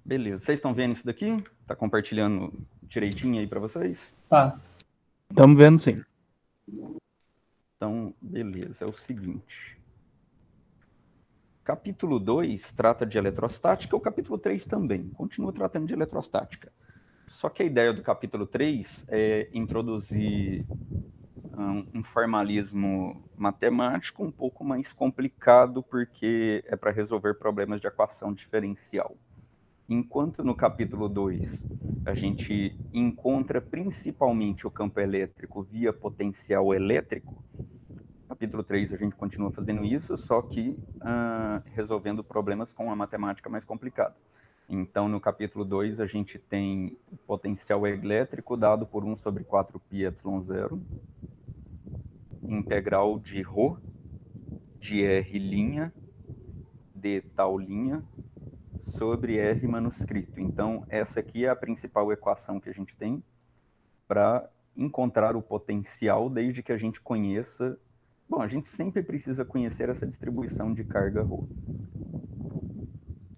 Beleza. Vocês estão vendo isso daqui? Tá compartilhando direitinho aí para vocês? Tá. Estamos vendo sim. Então, beleza. É o seguinte. Capítulo 2 trata de eletrostática, o capítulo 3 também. Continua tratando de eletrostática. Só que a ideia do capítulo 3 é introduzir um formalismo matemático um pouco mais complicado, porque é para resolver problemas de equação diferencial. Enquanto no capítulo 2 a gente encontra principalmente o campo elétrico via potencial elétrico, no capítulo 3 a gente continua fazendo isso, só que resolvendo problemas com a matemática mais complicada. Então, no capítulo 2, a gente tem o potencial elétrico dado por 1 sobre 4πε0, integral de ρ, de R' de tal linha, sobre R manuscrito. Então, essa aqui é a principal equação que a gente tem para encontrar o potencial, desde que a gente conheça... Bom, a gente sempre precisa conhecer essa distribuição de carga ρ.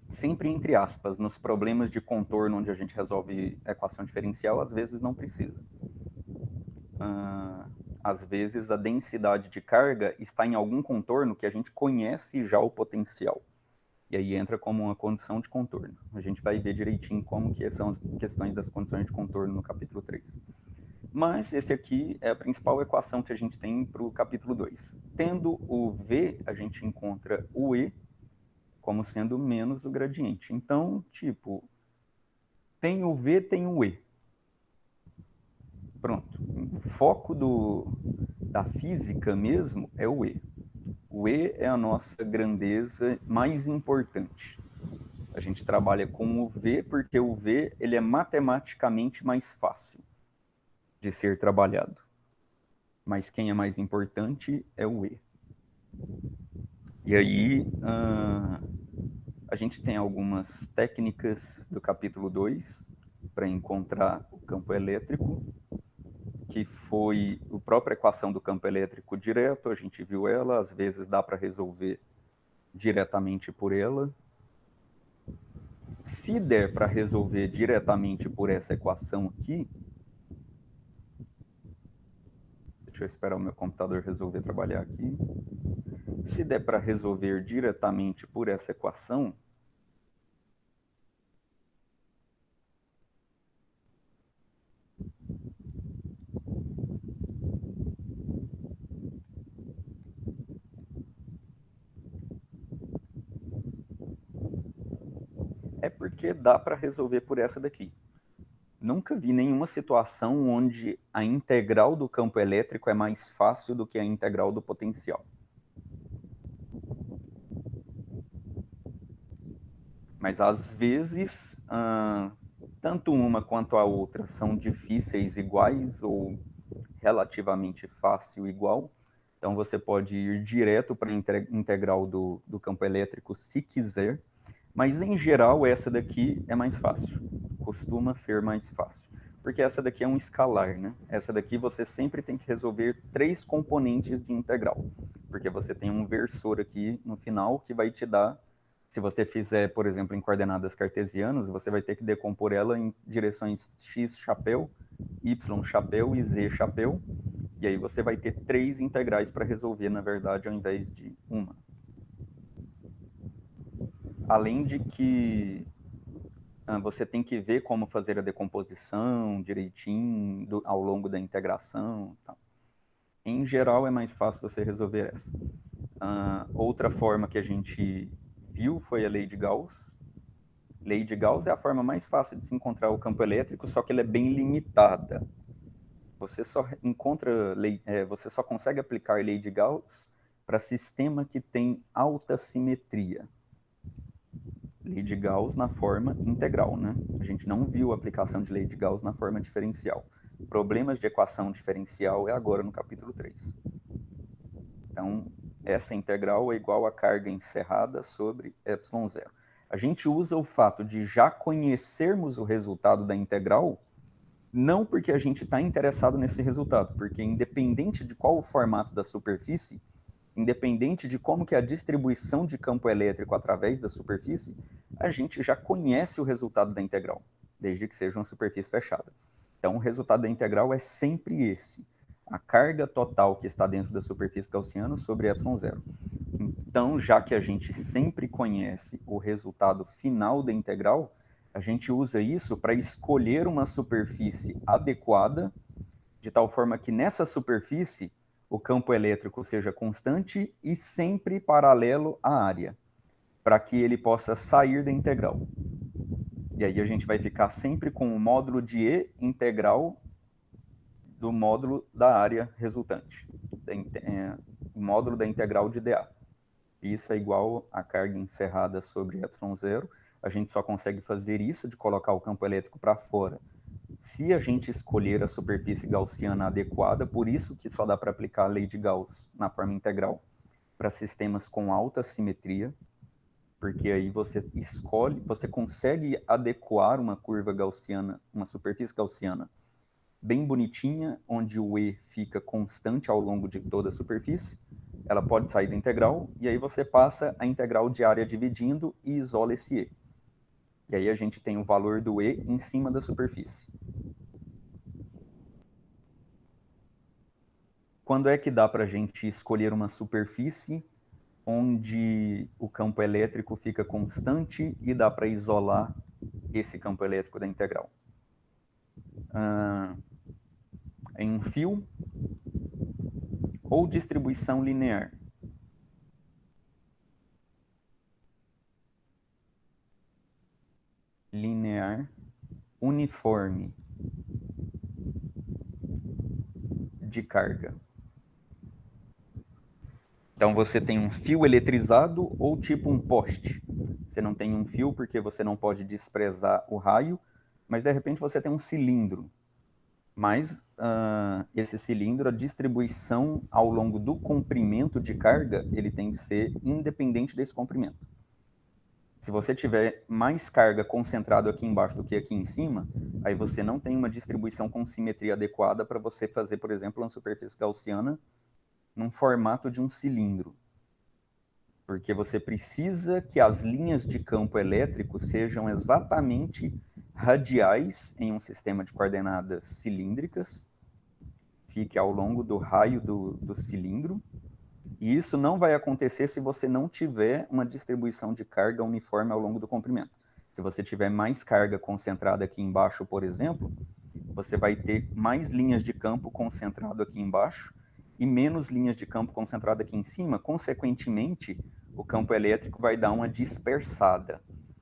Sempre entre aspas, nos problemas de contorno onde a gente resolve a equação diferencial, às vezes não precisa. Às vezes a densidade de carga está em algum contorno que a gente conhece já o potencial. E aí entra como uma condição de contorno. A gente vai ver direitinho como que são as questões das condições de contorno no capítulo 3. Mas esse aqui é a principal equação que a gente tem para o capítulo 2. Tendo o V, a gente encontra o E como sendo menos o gradiente. Então, tipo, tem o V, tem o E. Pronto. O foco da física mesmo é o E. O E é a nossa grandeza mais importante. A gente trabalha com o V porque o V ele é matematicamente mais fácil de ser trabalhado. Mas quem é mais importante é o E. E aí, a gente tem algumas técnicas do capítulo 2 para encontrar o campo elétrico, que foi a própria equação do campo elétrico direto, a gente viu ela, às vezes dá para resolver diretamente por ela. Se der para resolver diretamente por essa equação aqui, deixa eu esperar o meu computador resolver trabalhar aqui. Se der para resolver diretamente por essa equação, é porque dá para resolver por essa daqui. Nunca vi nenhuma situação onde a integral do campo elétrico é mais fácil do que a integral do potencial. Mas às vezes, tanto uma quanto a outra são difíceis iguais ou relativamente fácil igual. Então você pode ir direto para a integral do campo elétrico se quiser, mas em geral essa daqui é mais fácil, costuma ser mais fácil, porque essa daqui é um escalar, né? Essa daqui você sempre tem que resolver 3 componentes de integral, porque você tem um versor aqui no final que vai te dar, se você fizer, por exemplo, em coordenadas cartesianas, você vai ter que decompor ela em direções x chapéu, y chapéu e z chapéu, e aí você vai ter 3 integrais para resolver, na verdade, ao invés de uma. Além de que você tem que ver como fazer a decomposição direitinho ao longo da integração. Tá? Em geral, é mais fácil você resolver essa. Outra forma que a gente viu foi a lei de Gauss. Lei de Gauss é a forma mais fácil de se encontrar o campo elétrico, só que ela é bem limitada. Você só você só consegue aplicar a lei de Gauss para sistema que tem alta simetria. Lei de Gauss na forma integral, né? A gente não viu a aplicação de lei de Gauss na forma diferencial. Problemas de equação diferencial é agora no capítulo 3. Então, essa integral é igual a carga encerrada sobre ε0. A gente usa o fato de já conhecermos o resultado da integral, não porque a gente está interessado nesse resultado, porque independente de qual o formato da superfície, independente de como que é a distribuição de campo elétrico através da superfície, a gente já conhece o resultado da integral, desde que seja uma superfície fechada. Então, o resultado da integral é sempre esse: a carga total que está dentro da superfície gaussiana sobre ε0. Então, já que a gente sempre conhece o resultado final da integral, a gente usa isso para escolher uma superfície adequada, de tal forma que nessa superfície o campo elétrico seja constante e sempre paralelo à área, para que ele possa sair da integral. E aí a gente vai ficar sempre com o módulo de E integral do módulo da área resultante, o módulo da integral de dA. Isso é igual a carga encerrada sobre ε0. A gente só consegue fazer isso de colocar o campo elétrico para fora se a gente escolher a superfície gaussiana adequada, por isso que só dá para aplicar a lei de Gauss na forma integral para sistemas com alta simetria, porque aí você escolhe, você consegue adequar uma curva gaussiana, uma superfície gaussiana bem bonitinha, onde o E fica constante ao longo de toda a superfície, ela pode sair da integral, e aí você passa a integral de área dividindo e isola esse E. E aí a gente tem o valor do E em cima da superfície. Quando é que dá para a gente escolher uma superfície onde o campo elétrico fica constante e dá para isolar esse campo elétrico da integral? Em um fio ou distribuição linear? Linear uniforme de carga. Então você tem um fio eletrizado ou tipo um poste. Você não tem um fio porque você não pode desprezar o raio, mas de repente você tem um cilindro. Mas esse cilindro, a distribuição ao longo do comprimento de carga, ele tem que ser independente desse comprimento. Se você tiver mais carga concentrada aqui embaixo do que aqui em cima, aí você não tem uma distribuição com simetria adequada para você fazer, por exemplo, uma superfície gaussiana num formato de um cilindro. Porque você precisa que as linhas de campo elétrico sejam exatamente radiais em um sistema de coordenadas cilíndricas, fique ao longo do raio do cilindro, e isso não vai acontecer se você não tiver uma distribuição de carga uniforme ao longo do comprimento. Se você tiver mais carga concentrada aqui embaixo, por exemplo, você vai ter mais linhas de campo concentrado aqui embaixo e menos linhas de campo concentrado aqui em cima. Consequentemente, o campo elétrico vai dar uma dispersada.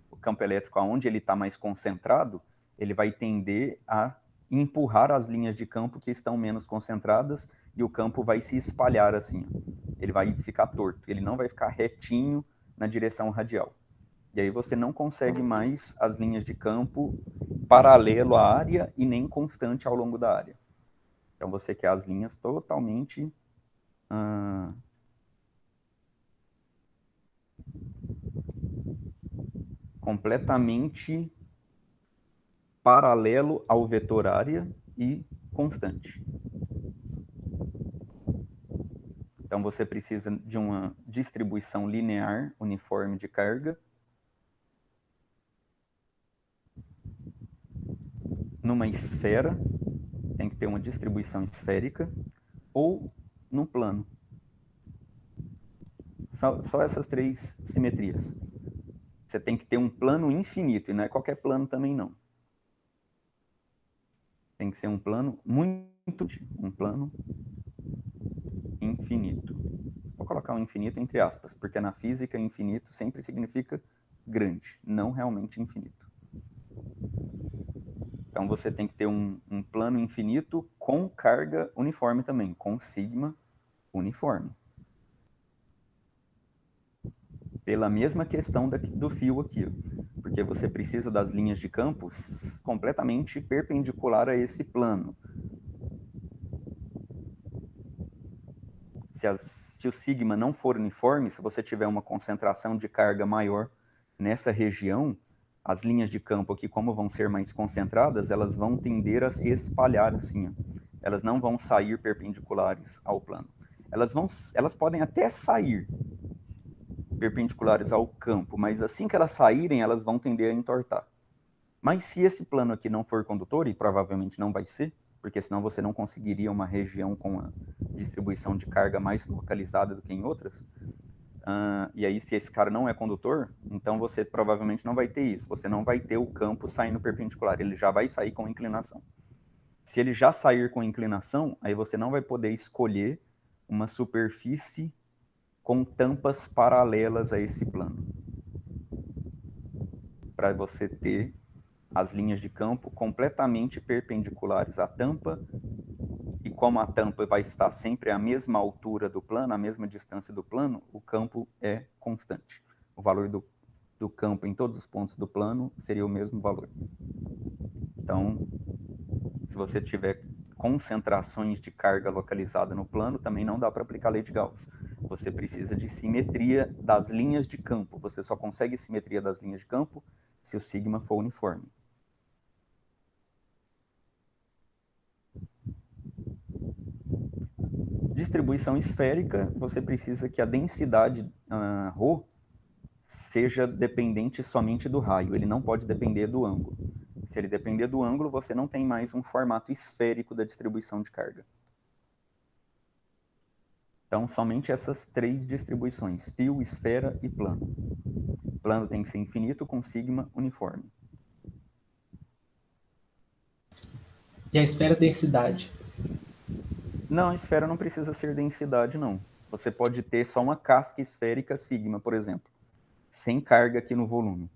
O campo elétrico, aonde ele está mais concentrado, ele vai tender a empurrar as linhas de campo que estão menos concentradas e o campo vai se espalhar assim. Ele vai ficar torto, ele não vai ficar retinho na direção radial. E aí você não consegue mais as linhas de campo paralelo à área e nem constante ao longo da área. Então você quer as linhas totalmente completamente paralelo ao vetor área e constante. Então você precisa de uma distribuição linear uniforme de carga numa esfera, tem que ter uma distribuição esférica, ou no plano. Só essas três simetrias. Você tem que ter um plano infinito, e não é qualquer plano também não. Tem que ser um plano um plano infinito. Vou colocar um infinito entre aspas, porque na física infinito sempre significa grande, não realmente infinito. Então você tem que ter um plano infinito com carga uniforme também, com sigma uniforme. Pela mesma questão do fio aqui, porque você precisa das linhas de campo completamente perpendicular a esse plano. Se o sigma não for uniforme, se você tiver uma concentração de carga maior nessa região, as linhas de campo aqui, como vão ser mais concentradas, elas vão tender a se espalhar assim, ó. Elas não vão sair perpendiculares ao plano. elas podem até sair perpendiculares ao campo, mas assim que elas saírem, elas vão tender a entortar. Mas se esse plano aqui não for condutor, e provavelmente não vai ser, porque senão você não conseguiria uma região com a distribuição de carga mais localizada do que em outras, e aí se esse cara não é condutor, então você provavelmente não vai ter isso, você não vai ter o campo saindo perpendicular, ele já vai sair com inclinação. Se ele já sair com inclinação, aí você não vai poder escolher uma superfície com tampas paralelas a esse plano, para você ter as linhas de campo completamente perpendiculares à tampa, e como a tampa vai estar sempre à mesma altura do plano, à mesma distância do plano, o campo é constante. O valor do campo em todos os pontos do plano seria o mesmo valor. Então, se você tiver concentrações de carga localizada no plano, também não dá para aplicar lei de Gauss. Você precisa de simetria das linhas de campo. Você só consegue simetria das linhas de campo se o sigma for uniforme. Distribuição esférica, você precisa que a densidade ρ seja dependente somente do raio. Ele não pode depender do ângulo. Se ele depender do ângulo, você não tem mais um formato esférico da distribuição de carga. Então, somente essas três distribuições, fio, esfera e plano. Plano tem que ser infinito com sigma uniforme. E a esfera densidade? Não, a esfera não precisa ser densidade, não. Você pode ter só uma casca esférica sigma, por exemplo, sem carga aqui no volume.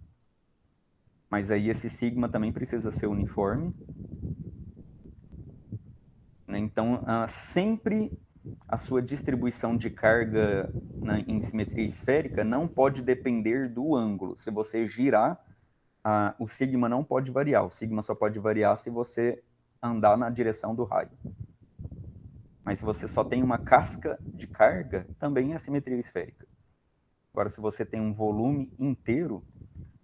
Mas aí esse sigma também precisa ser uniforme. Então, sempre a sua distribuição de carga em simetria esférica não pode depender do ângulo. Se você girar, o sigma não pode variar. O sigma só pode variar se você andar na direção do raio. Mas se você só tem uma casca de carga, também é simetria esférica. Agora, se você tem um volume inteiro,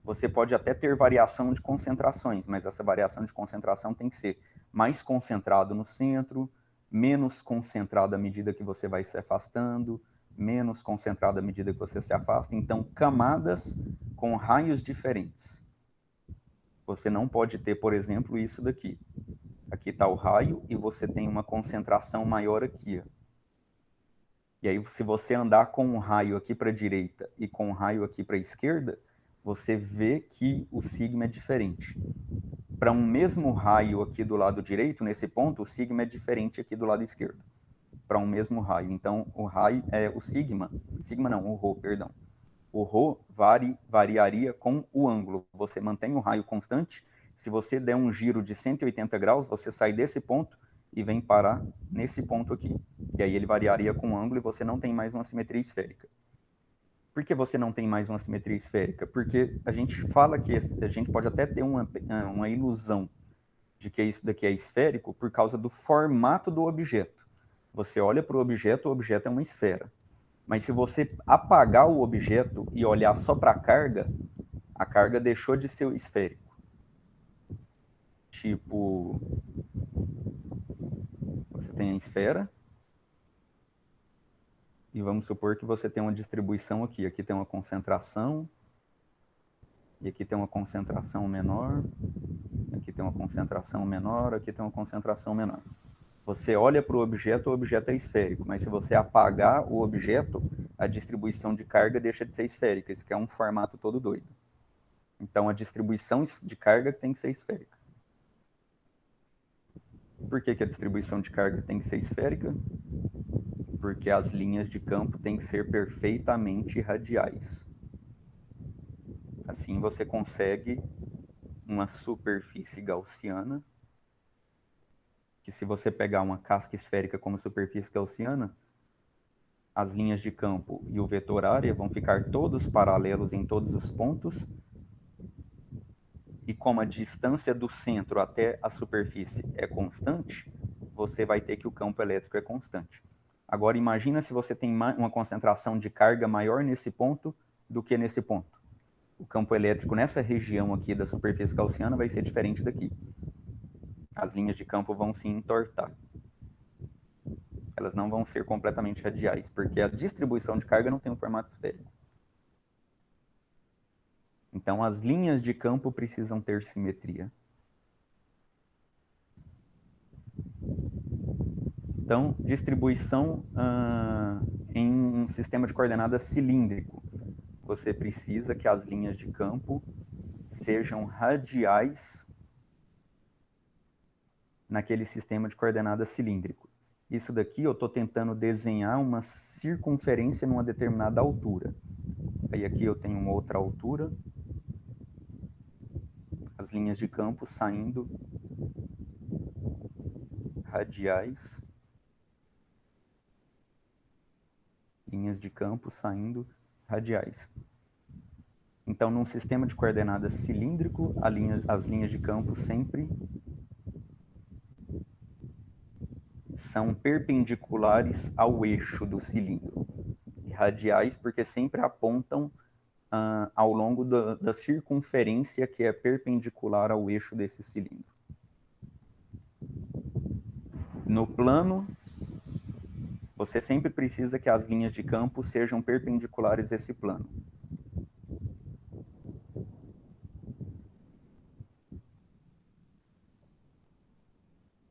você pode até ter variação de concentrações, mas essa variação de concentração tem que ser mais concentrado no centro, menos concentrado à medida que você vai se afastando, menos concentrado à medida que você se afasta. Então, camadas com raios diferentes. Você não pode ter, por exemplo, isso daqui. Aqui está o raio e você tem uma concentração maior aqui. Ó. E aí, se você andar com um raio aqui para a direita e com um raio aqui para a esquerda, você vê que o sigma é diferente. Para um mesmo raio aqui do lado direito, nesse ponto, o sigma é diferente aqui do lado esquerdo. Para um mesmo raio. Então, o raio é o sigma não, o ρ, perdão. O ρ variaria com o ângulo. Você mantém o raio constante. Se você der um giro de 180 graus, você sai desse ponto e vem parar nesse ponto aqui. E aí ele variaria com o ângulo e você não tem mais uma simetria esférica. Por que você não tem mais uma simetria esférica? Porque a gente fala que a gente pode até ter uma ilusão de que isso daqui é esférico por causa do formato do objeto. Você olha para o objeto é uma esfera. Mas se você apagar o objeto e olhar só para a carga deixou de ser esférico. Tipo, você tem a esfera, e vamos supor que você tem uma distribuição aqui. Aqui tem uma concentração, e aqui tem uma concentração menor, aqui tem uma concentração menor, aqui tem uma concentração menor. Você olha para o objeto é esférico, mas se você apagar o objeto, a distribuição de carga deixa de ser esférica. Isso que é um formato todo doido. Então, a distribuição de carga tem que ser esférica. Por que a distribuição de carga tem que ser esférica? Porque as linhas de campo têm que ser perfeitamente radiais. Assim você consegue uma superfície gaussiana, que se você pegar uma casca esférica como superfície gaussiana, as linhas de campo e o vetor área vão ficar todos paralelos em todos os pontos, e como a distância do centro até a superfície é constante, você vai ter que o campo elétrico é constante. Agora, imagina se você tem uma concentração de carga maior nesse ponto do que nesse ponto. O campo elétrico nessa região aqui da superfície gaussiana vai ser diferente daqui. As linhas de campo vão se entortar. Elas não vão ser completamente radiais, porque a distribuição de carga não tem um formato esférico. Então, as linhas de campo precisam ter simetria. Então, distribuição em um sistema de coordenadas cilíndrico. Você precisa que as linhas de campo sejam radiais naquele sistema de coordenadas cilíndrico. Isso daqui eu estou tentando desenhar uma circunferência numa determinada altura. Aí aqui eu tenho uma outra altura. As linhas de campo saindo radiais. Linhas de campo saindo radiais. Então, num sistema de coordenadas cilíndrico, as linhas de campo sempre são perpendiculares ao eixo do cilindro. E radiais porque sempre apontam ao longo da circunferência que é perpendicular ao eixo desse cilindro. No plano, você sempre precisa que as linhas de campo sejam perpendiculares a esse plano.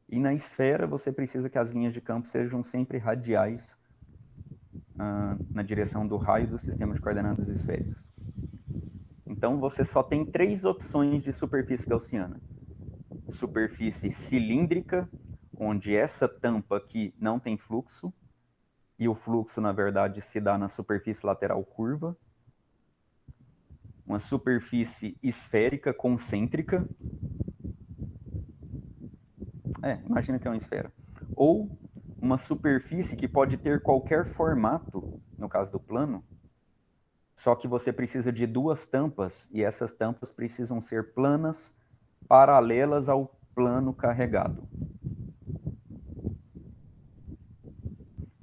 E na esfera, você precisa que as linhas de campo sejam sempre radiais na direção do raio do sistema de coordenadas esféricas. Então, você só tem 3 opções de superfície gaussiana. Superfície cilíndrica, onde essa tampa aqui não tem fluxo, e o fluxo, na verdade, se dá na superfície lateral curva. Uma superfície esférica concêntrica. Imagina que é uma esfera. Ou uma superfície que pode ter qualquer formato, no caso do plano, só que você precisa de 2 tampas, e essas tampas precisam ser planas, paralelas ao plano carregado.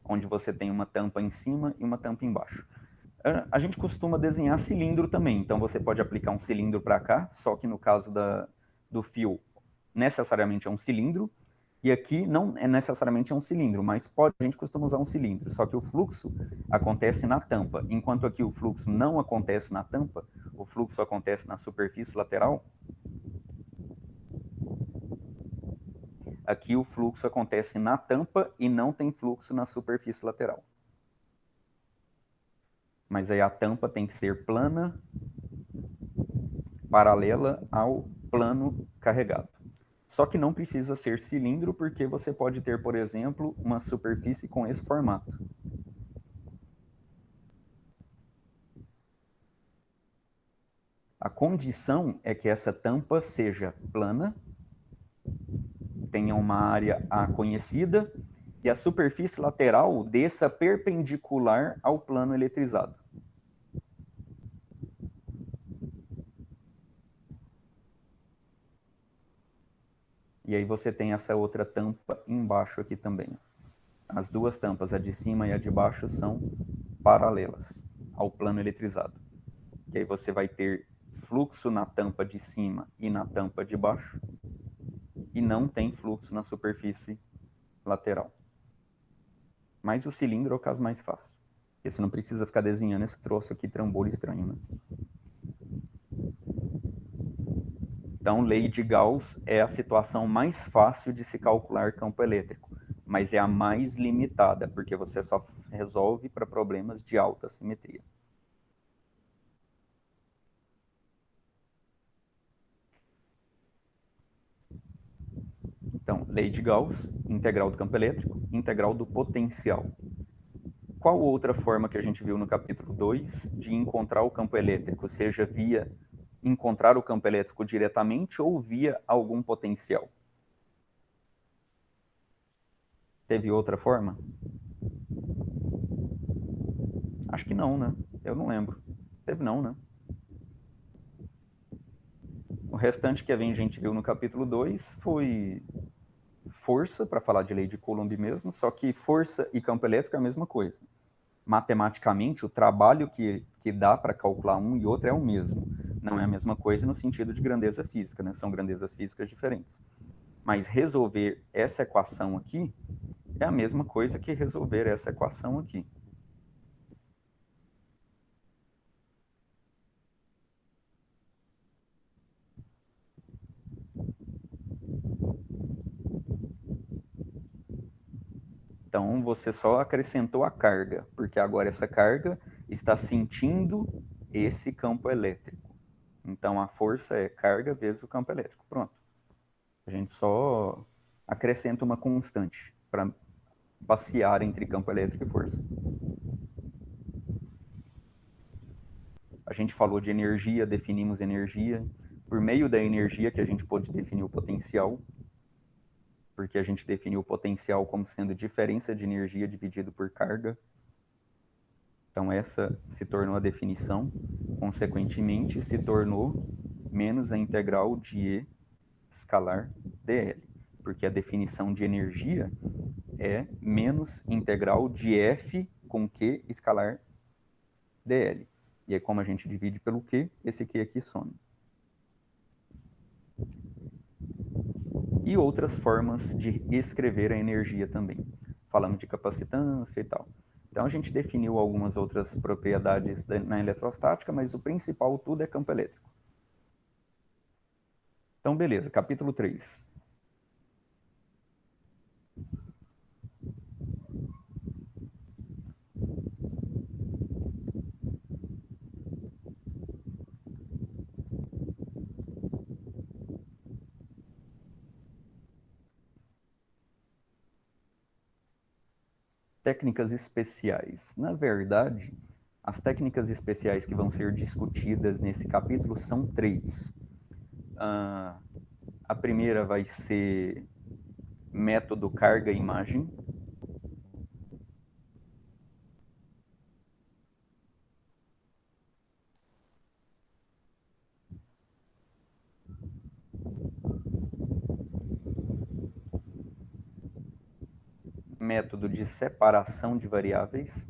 Onde você tem uma tampa em cima e uma tampa embaixo. A gente costuma desenhar cilindro também, então você pode aplicar um cilindro para cá, só que no caso do fio, necessariamente é um cilindro, e aqui não é necessariamente um cilindro, mas a gente costuma usar um cilindro, só que o fluxo acontece na tampa, enquanto aqui o fluxo não acontece na tampa, o fluxo acontece na superfície lateral. Aqui o fluxo acontece na tampa e não tem fluxo na superfície lateral. Mas aí a tampa tem que ser plana, paralela ao plano carregado. Só que não precisa ser cilindro, porque você pode ter, por exemplo, uma superfície com esse formato. A condição é que essa tampa seja plana, tenha uma área A conhecida, e a superfície lateral desça perpendicular ao plano eletrizado. E aí você tem essa outra tampa embaixo aqui também. As 2 tampas, a de cima e a de baixo, são paralelas ao plano eletrizado. E aí você vai ter fluxo na tampa de cima e na tampa de baixo, e não tem fluxo na superfície lateral. Mas o cilindro é o caso mais fácil, porque você não precisa ficar desenhando esse troço aqui, trambolho estranho, né? Então, lei de Gauss é a situação mais fácil de se calcular campo elétrico, mas é a mais limitada, porque você só resolve para problemas de alta simetria. Então, lei de Gauss, integral do campo elétrico, integral do potencial. Qual outra forma que a gente viu no capítulo 2 de encontrar o campo elétrico, seja via encontrar o campo elétrico diretamente ou via algum potencial? Teve outra forma? Acho que não, né? Eu não lembro. Teve não, né? O restante que a gente viu no capítulo 2 foi força, para falar de lei de Coulomb mesmo, só que força e campo elétrico é a mesma coisa. Matematicamente, o trabalho que dá para calcular um e outro é o mesmo. Não é a mesma coisa no sentido de grandeza física, né? São grandezas físicas diferentes. Mas resolver essa equação aqui é a mesma coisa que resolver essa equação aqui. Então, você só acrescentou a carga, porque agora essa carga está sentindo esse campo elétrico. Então, a força é carga vezes o campo elétrico. Pronto. A gente só acrescenta uma constante para passear entre campo elétrico e força. A gente falou de energia, definimos energia. Por meio da energia que a gente pôde definir o potencial, porque a gente definiu o potencial como sendo diferença de energia dividido por carga. Então, essa se tornou a definição. Consequentemente, se tornou menos a integral de E escalar dl. Porque a definição de energia é menos integral de F com Q escalar dl. E aí, como a gente divide pelo Q, esse Q aqui some. E outras formas de escrever a energia também. Falamos de capacitância e tal. Então, a gente definiu algumas outras propriedades na eletrostática, mas o principal tudo é campo elétrico. Então, beleza, capítulo 3. Técnicas especiais. Na verdade, as técnicas especiais que vão ser discutidas nesse capítulo são 3. A primeira vai ser método carga-imagem. Método de separação de variáveis.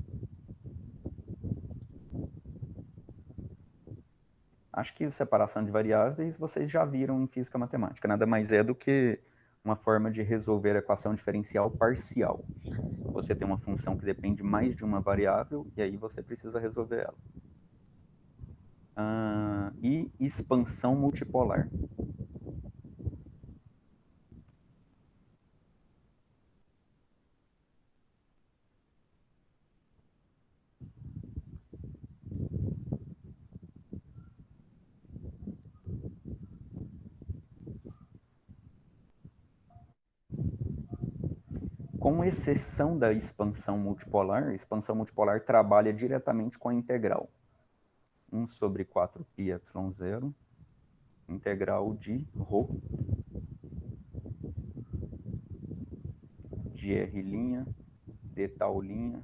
Acho que separação de variáveis vocês já viram em física matemática. Nada mais é do que uma forma de resolver a equação diferencial parcial. Você tem uma função que depende mais de uma variável e aí você precisa resolver ela. E expansão multipolar. Com exceção da expansão multipolar, a expansão multipolar trabalha diretamente com a integral. 1 sobre 4πy0, integral de ρ, de r' de tal linha,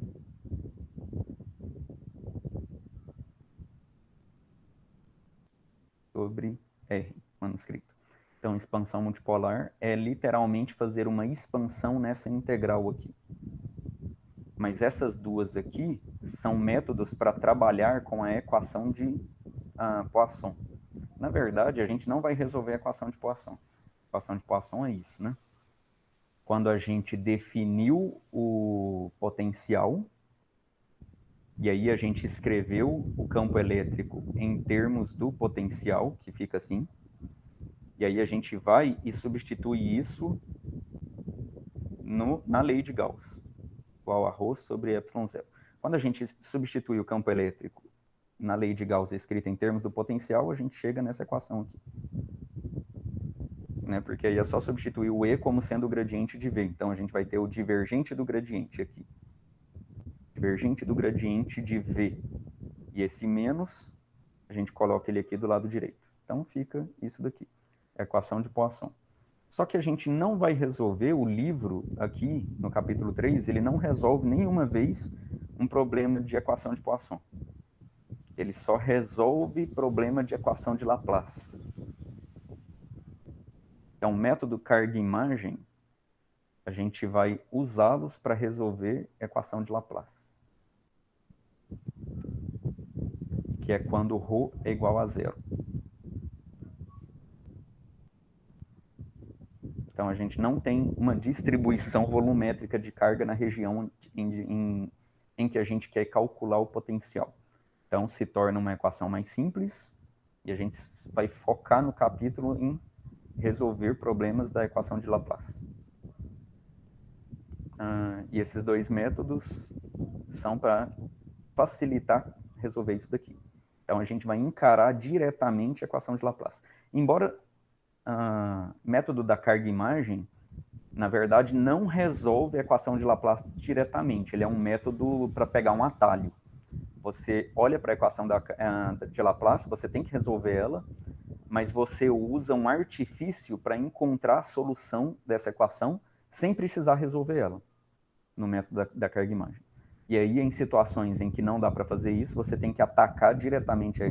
sobre R, manuscrito. Então, expansão multipolar é literalmente fazer uma expansão nessa integral aqui. Mas essas duas aqui são métodos para trabalhar com a equação de Poisson. Na verdade, a gente não vai resolver a equação de Poisson. A equação de Poisson é isso, né? Quando a gente definiu o potencial, e aí a gente escreveu o campo elétrico em termos do potencial, que fica assim, e aí a gente vai e substitui isso na lei de Gauss, igual a ρ sobre ε0. Quando a gente substitui o campo elétrico na lei de Gauss escrita em termos do potencial, a gente chega nessa equação aqui. Né? Porque aí é só substituir o E como sendo o gradiente de V. Então, a gente vai ter o divergente do gradiente aqui. Divergente do gradiente de V. E esse menos, a gente coloca ele aqui do lado direito. Então, fica isso daqui. É a equação de Poisson. Só que a gente não vai resolver o livro aqui, no capítulo 3, ele não resolve nenhuma vez um problema de equação de Poisson. Ele só resolve problema de equação de Laplace. Então, o método carga-imagem, a gente vai usá-los para resolver a equação de Laplace. Que é quando ρ é igual a 0. Então, a gente não tem uma distribuição volumétrica de carga na região em que a gente quer calcular o potencial. Então, se torna uma equação mais simples e a gente vai focar no capítulo em resolver problemas da equação de Laplace. E esses dois métodos são para facilitar resolver isso daqui. Então, a gente vai encarar diretamente a equação de Laplace. Embora método da carga-imagem, na verdade, não resolve a equação de Laplace diretamente. Ele é um método para pegar um atalho. Você olha para a equação de Laplace, você tem que resolver ela, mas você usa um artifício para encontrar a solução dessa equação sem precisar resolver ela, no método da carga-imagem. E aí, em situações em que não dá para fazer isso, você tem que atacar diretamente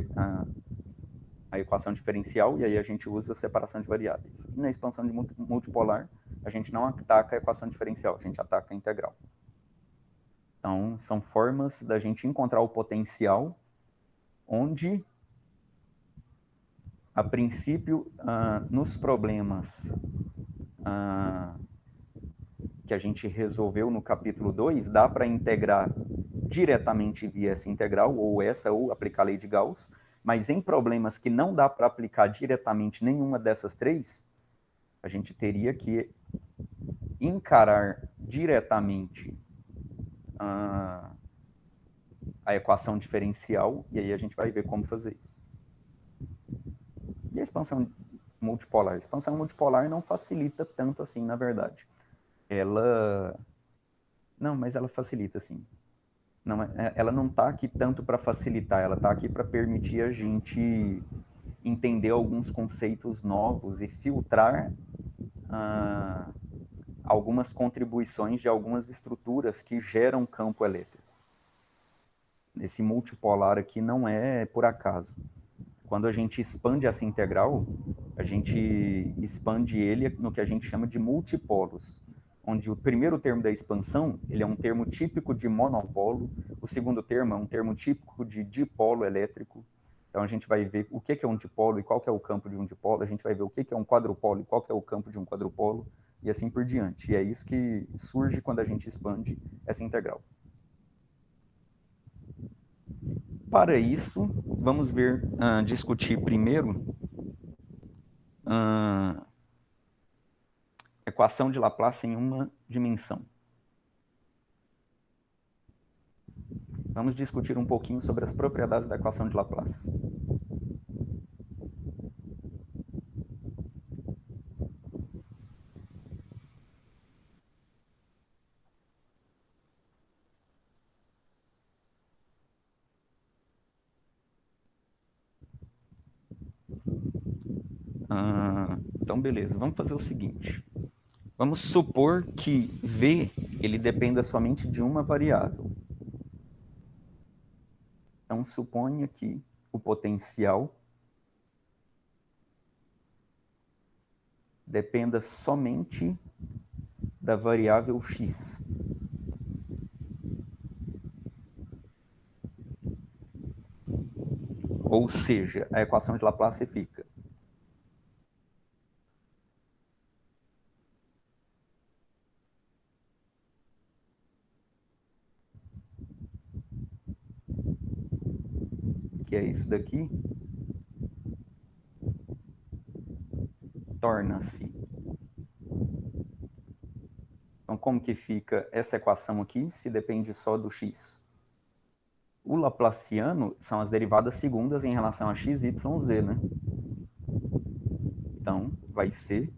a equação diferencial, e aí a gente usa a separação de variáveis. E na expansão de multipolar, a gente não ataca a equação diferencial, a gente ataca a integral. Então, são formas da gente encontrar o potencial onde, a princípio, nos problemas que a gente resolveu no capítulo 2, dá para integrar diretamente via essa integral, ou aplicar a lei de Gauss, mas em problemas que não dá para aplicar diretamente nenhuma dessas três, a gente teria que encarar diretamente a equação diferencial, e aí a gente vai ver como fazer isso. E a expansão multipolar? A expansão multipolar não facilita tanto assim, na verdade. Mas ela facilita, sim. Ela não está aqui tanto para facilitar, ela está aqui para permitir a gente entender alguns conceitos novos e filtrar algumas contribuições de algumas estruturas que geram campo elétrico. Esse multipolar aqui não é por acaso. Quando a gente expande essa integral, a gente expande ele no que a gente chama de multipolos, onde o primeiro termo da expansão, ele é um termo típico de monopolo, o segundo termo é um termo típico de dipolo elétrico. Então a gente vai ver o que é um dipolo e qual que é o campo de um dipolo, a gente vai ver o que é um quadrupolo e qual que é o campo de um quadrupolo, e assim por diante. E é isso que surge quando a gente expande essa integral. Para isso, vamos discutir primeiro equação de Laplace em uma dimensão. Vamos discutir um pouquinho sobre as propriedades da equação de Laplace. Então, beleza. Vamos fazer o seguinte. Vamos supor que V ele dependa somente de uma variável. Então, suponha que o potencial dependa somente da variável x. Ou seja, a equação de Laplace fica que é isso daqui, torna-se. Então, como que fica essa equação aqui, se depende só do x? O laplaciano são as derivadas segundas em relação a x, y, z, né? Então, vai ser...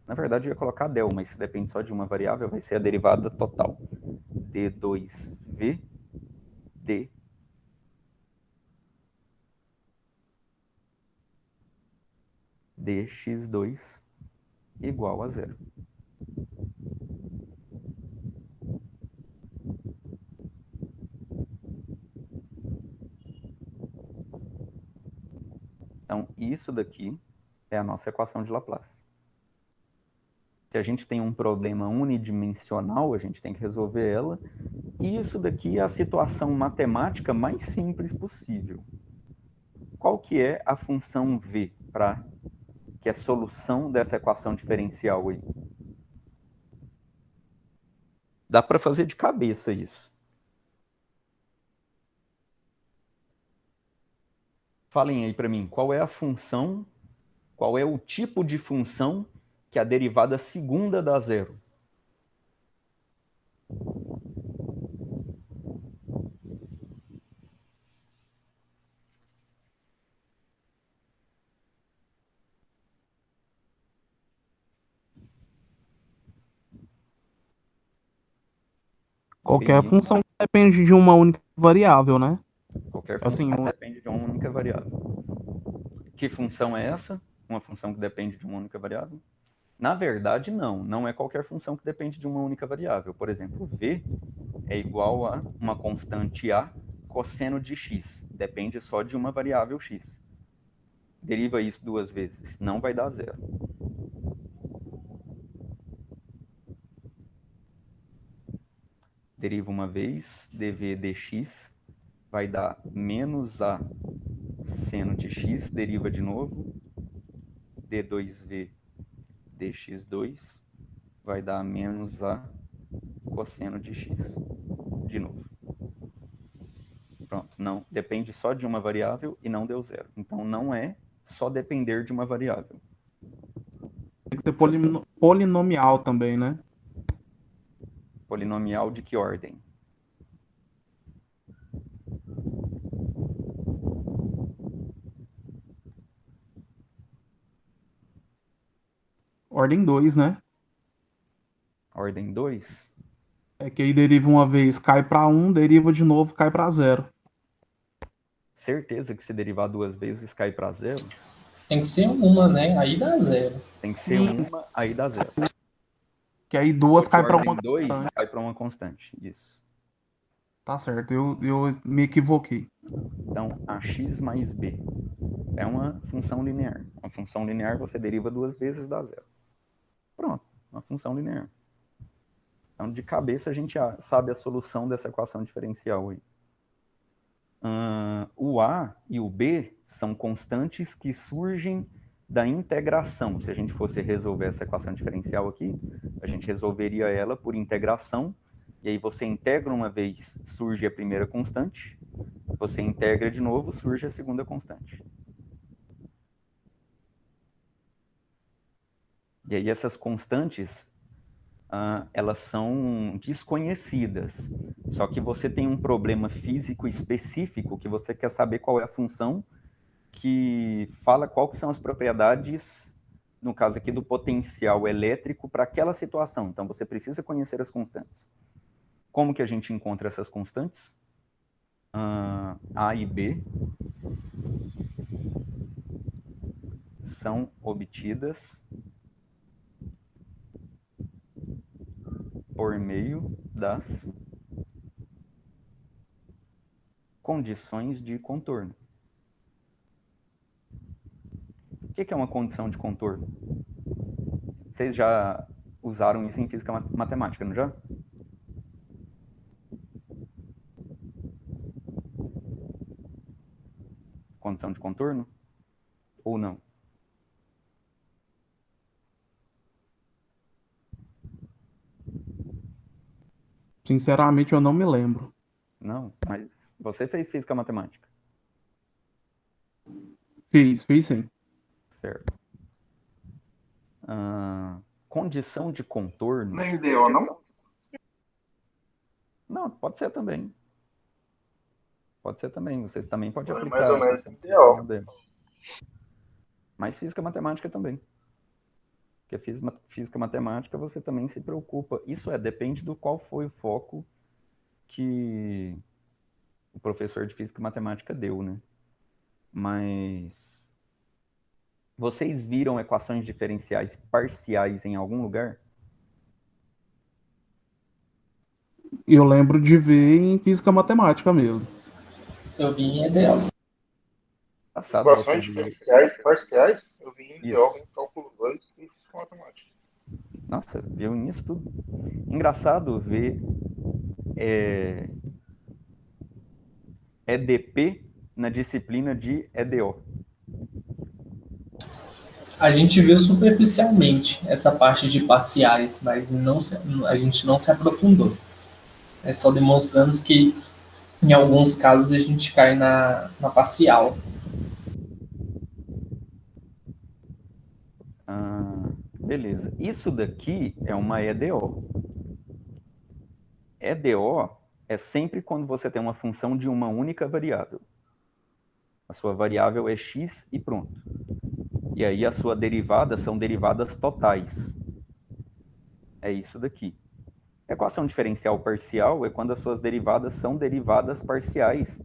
Na verdade, eu ia colocar del, mas se depende só de uma variável, vai ser a derivada total. d2v d dx2 igual a zero. Então, isso daqui é a nossa equação de Laplace. Se a gente tem um problema unidimensional, a gente tem que resolver ela, e isso daqui é a situação matemática mais simples possível. Qual que é a função v que é solução dessa equação diferencial aí? Dá para fazer de cabeça isso. Falem aí para mim, qual é a função, qual é o tipo de função que a derivada segunda dá zero? Qualquer Entendi. função que depende de uma única variável, né? Qualquer Assim, função depende de uma única variável. Que função é essa? Uma função que depende de uma única variável? Na verdade, não. Não é qualquer função que depende de uma única variável. Por exemplo, v é igual a uma constante a cosseno de x. Depende só de uma variável x. Deriva isso duas vezes. Não vai dar zero. Deriva uma vez, dv dx vai dar menos a seno de x, deriva de novo, d2v dx2 vai dar menos a cosseno de x, de novo. Pronto, não, depende só de uma variável e não deu zero. Então não é só depender de uma variável. tem que ser polinomial também, né? Polinomial de que ordem? Ordem 2, né? Ordem 2? É que aí deriva uma vez, cai para 1, deriva de novo, cai para 0. Certeza que se derivar duas vezes cai para zero? Tem que ser uma, né? Aí dá zero. Tem que ser uma, aí dá zero. Que aí duas Porque cai para uma ordem 2 constante. cai para uma constante. Isso. Tá certo, eu me equivoquei. Então, ax mais b é uma função linear. Uma função linear você deriva duas vezes, dá zero. Pronto, uma função linear. Então, de cabeça, a gente sabe a solução dessa equação diferencial aí. O a e o b são constantes que surgem da integração. Se a gente fosse resolver essa equação diferencial aqui, a gente resolveria ela por integração, e aí você integra uma vez, surge a primeira constante, você integra de novo, surge a segunda constante. E aí essas constantes, elas são desconhecidas. Só que você tem um problema físico específico que você quer saber qual é a função que fala qual que são as propriedades, no caso aqui, do potencial elétrico para aquela situação. Então, você precisa conhecer as constantes. Como que a gente encontra essas constantes? A e B são obtidas por meio das condições de contorno. O que é uma condição de contorno? Vocês já usaram isso em física matemática, não já? Condição de contorno? Ou não? Sinceramente, eu não me lembro. Não, mas você fez física matemática. Fiz sim. Certo. Condição de contorno. Nem deu, não? Não, pode ser também. Pode ser também. Você também pode Foi aplicar mais ou a menos condição de ideal. contorno dele. Mas física matemática também. Porque física matemática você também se preocupa. Isso depende do qual foi o foco que o professor de física matemática deu, né? Mas vocês viram equações diferenciais parciais em algum lugar? Eu lembro de ver em física matemática mesmo. Eu vi em EDO. Passado você Equações viu. diferenciais, parciais, eu vi em Isso. em cálculo 2 e física matemática. Nossa, viu nisso tudo. Engraçado ver EDP na disciplina de EDO. A gente viu superficialmente essa parte de parciais, mas a gente não se aprofundou. É só demonstrando que, em alguns casos, a gente cai na parcial. Beleza. Isso daqui é uma EDO. EDO é sempre quando você tem uma função de uma única variável. A sua variável é x e pronto. E aí a sua derivada são derivadas totais. É isso daqui. Equação diferencial parcial é quando as suas derivadas são derivadas parciais,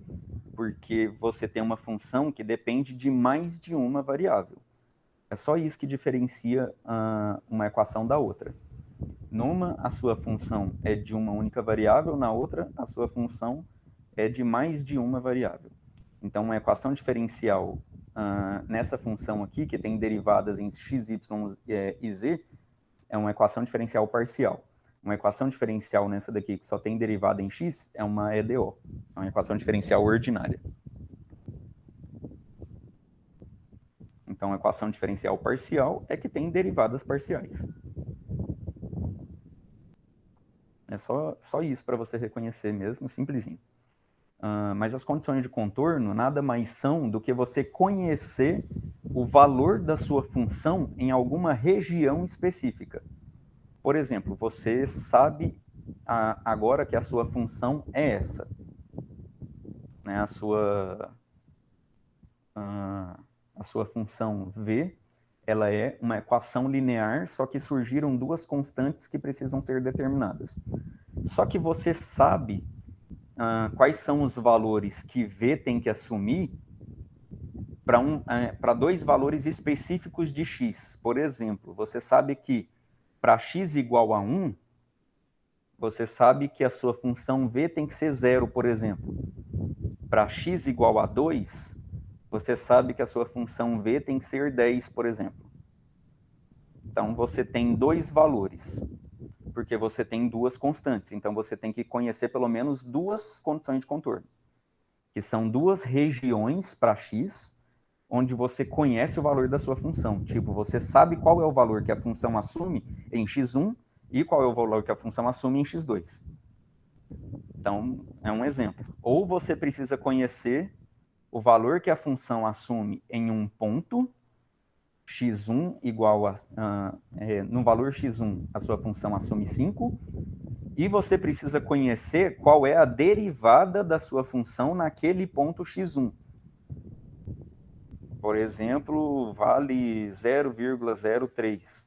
porque você tem uma função que depende de mais de uma variável. É só isso que diferencia uma equação da outra. Numa, a sua função é de uma única variável, na outra, a sua função é de mais de uma variável. Então, uma equação diferencial nessa função aqui, que tem derivadas em x, y e z, é uma equação diferencial parcial. Uma equação diferencial nessa daqui, que só tem derivada em x, é uma EDO, é uma equação diferencial ordinária. Então, a equação diferencial parcial é que tem derivadas parciais. É só isso para você reconhecer mesmo, simplesinho. Mas as condições de contorno nada mais são do que você conhecer o valor da sua função em alguma região específica. Por exemplo, você sabe agora que a sua função é essa. Né? A sua função v, ela é uma equação linear, só que surgiram duas constantes que precisam ser determinadas. Só que você sabe quais são os valores que v tem que assumir para dois valores específicos de x. Por exemplo, você sabe que para x igual a 1, você sabe que a sua função v tem que ser 0, por exemplo. Para x igual a 2, você sabe que a sua função v tem que ser 10, por exemplo. Então, você tem dois valores, porque você tem duas constantes. Então, você tem que conhecer pelo menos duas condições de contorno, que são duas regiões para x, onde você conhece o valor da sua função. Tipo, você sabe qual é o valor que a função assume em x1 e qual é o valor que a função assume em x2. Então, é um exemplo. Ou você precisa conhecer o valor que a função assume em um ponto, x1 igual a... no valor x1, a sua função assume 5, e você precisa conhecer qual é a derivada da sua função naquele ponto x1. Por exemplo, vale 0,03.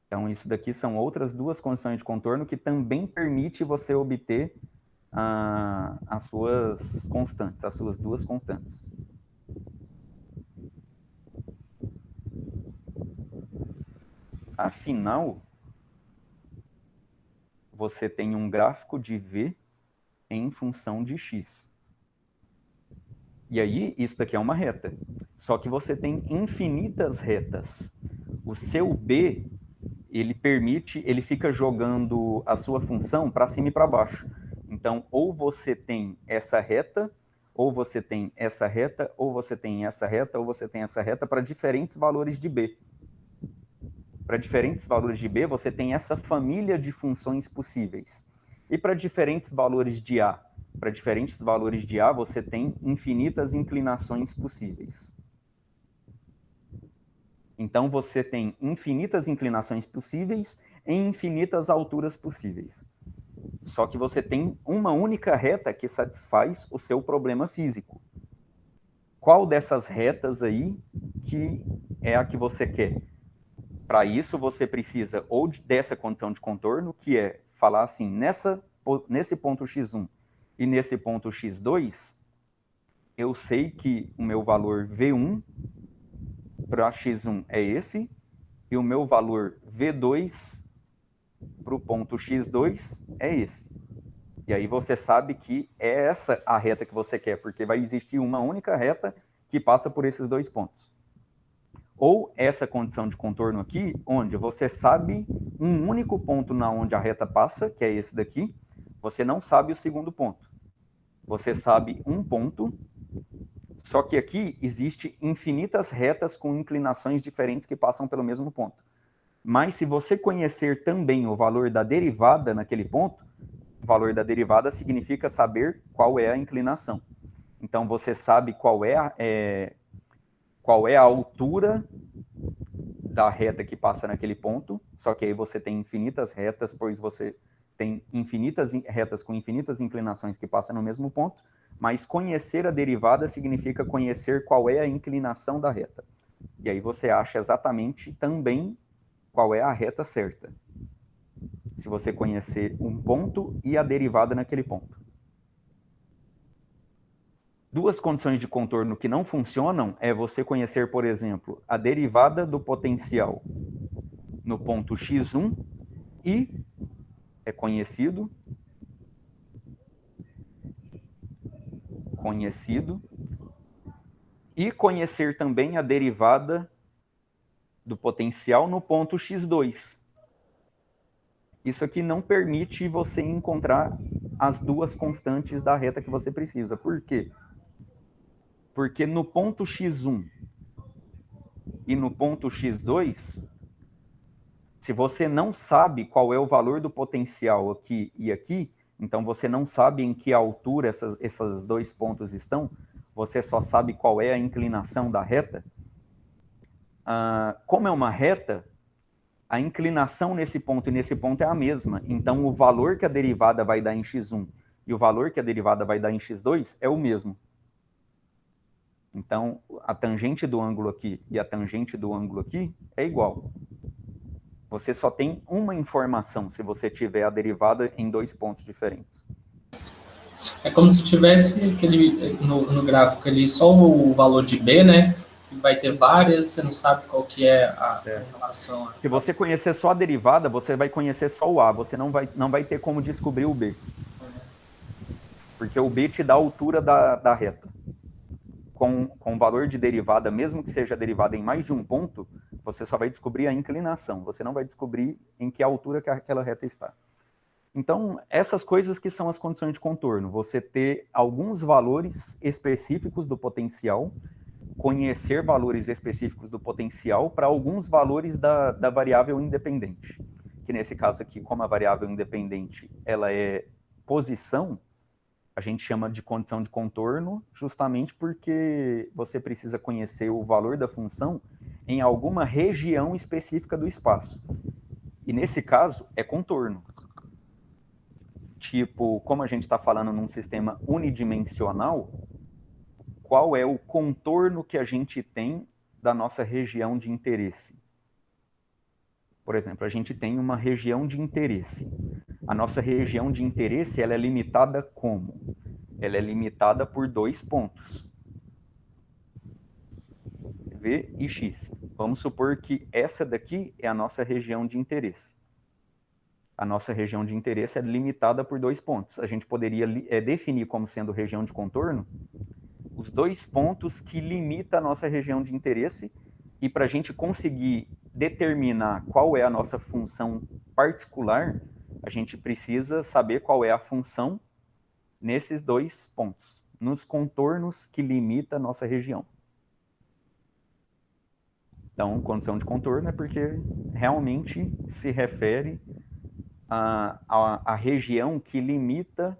Então, isso daqui são outras duas condições de contorno que também permite você obter as suas constantes, as suas duas constantes. Afinal, você tem um gráfico de v em função de x. E aí, isso daqui é uma reta. Só que você tem infinitas retas. O seu b, ele fica jogando a sua função para cima e para baixo. Então, ou você tem essa reta, ou você tem essa reta, ou você tem essa reta, ou você tem essa reta para diferentes valores de b. Para diferentes valores de b, você tem essa família de funções possíveis. E para diferentes valores de a, você tem infinitas inclinações possíveis. Então, você tem infinitas inclinações possíveis em infinitas alturas possíveis. Só que você tem uma única reta que satisfaz o seu problema físico. Qual dessas retas aí que é a que você quer? Para isso, você precisa ou dessa condição de contorno, que é falar assim, nesse ponto x1 e nesse ponto x2, eu sei que o meu valor v1 para x1 é esse, e o meu valor v2 para o ponto x2 é esse. E aí você sabe que é essa a reta que você quer, porque vai existir uma única reta que passa por esses dois pontos. Ou essa condição de contorno aqui, onde você sabe um único ponto na onde a reta passa, que é esse daqui, você não sabe o segundo ponto. Você sabe um ponto, Só que aqui existe infinitas retas com inclinações diferentes que passam pelo mesmo ponto. Mas se você conhecer também o valor da derivada naquele ponto, o valor da derivada significa saber qual é a inclinação. Então você sabe qual é a altura da reta que passa naquele ponto, só que aí você tem infinitas retas, pois você tem infinitas retas com infinitas inclinações que passam no mesmo ponto, mas conhecer a derivada significa conhecer qual é a inclinação da reta. E aí você acha exatamente também qual é a reta certa, se você conhecer um ponto e a derivada naquele ponto. Duas condições de contorno que não funcionam é você conhecer, por exemplo, a derivada do potencial no ponto x1 e é conhecido, e conhecer também a derivada do potencial no ponto x2. Isso aqui não permite você encontrar as duas constantes da reta que você precisa. Por quê? Porque no ponto x1 e no ponto x2, se você não sabe qual é o valor do potencial aqui e aqui, então você não sabe em que altura esses dois pontos estão, você só sabe qual é a inclinação da reta. Como é uma reta, a inclinação nesse ponto e nesse ponto é a mesma. Então, o valor que a derivada vai dar em x1 e o valor que a derivada vai dar em x2 é o mesmo. Então, a tangente do ângulo aqui e a tangente do ângulo aqui é igual. Você só tem uma informação se você tiver a derivada em dois pontos diferentes. É como se tivesse no gráfico ali só o valor de B, né? Vai ter várias, você não sabe qual que é a relação. Se você conhecer só a derivada, você vai conhecer só o A, você não vai ter como descobrir o B. Porque o B te dá a altura da reta. Com o valor de derivada, mesmo que seja derivada em mais de um ponto, você só vai descobrir a inclinação, você não vai descobrir em que altura que aquela reta está. Então, essas coisas que são as condições de contorno, você ter alguns valores específicos do potencial, conhecer valores específicos do potencial para alguns valores da variável independente. Que nesse caso aqui, como a variável independente ela é posição, a gente chama de condição de contorno, justamente porque você precisa conhecer o valor da função em alguma região específica do espaço. E nesse caso, é contorno. Tipo, como a gente está falando num sistema unidimensional, qual é o contorno que a gente tem da nossa região de interesse? Por exemplo, a gente tem uma região de interesse. A nossa região de interesse ela é limitada como? Ela é limitada por dois pontos, V e X. Vamos supor que essa daqui é a nossa região de interesse. A nossa região de interesse é limitada por dois pontos. A gente poderia definir como sendo região de contorno os dois pontos que limitam a nossa região de interesse, e para a gente conseguir determinar qual é a nossa função particular, a gente precisa saber qual é a função nesses dois pontos, nos contornos que limitam a nossa região. Então, condição de contorno é porque realmente se refere a região que limita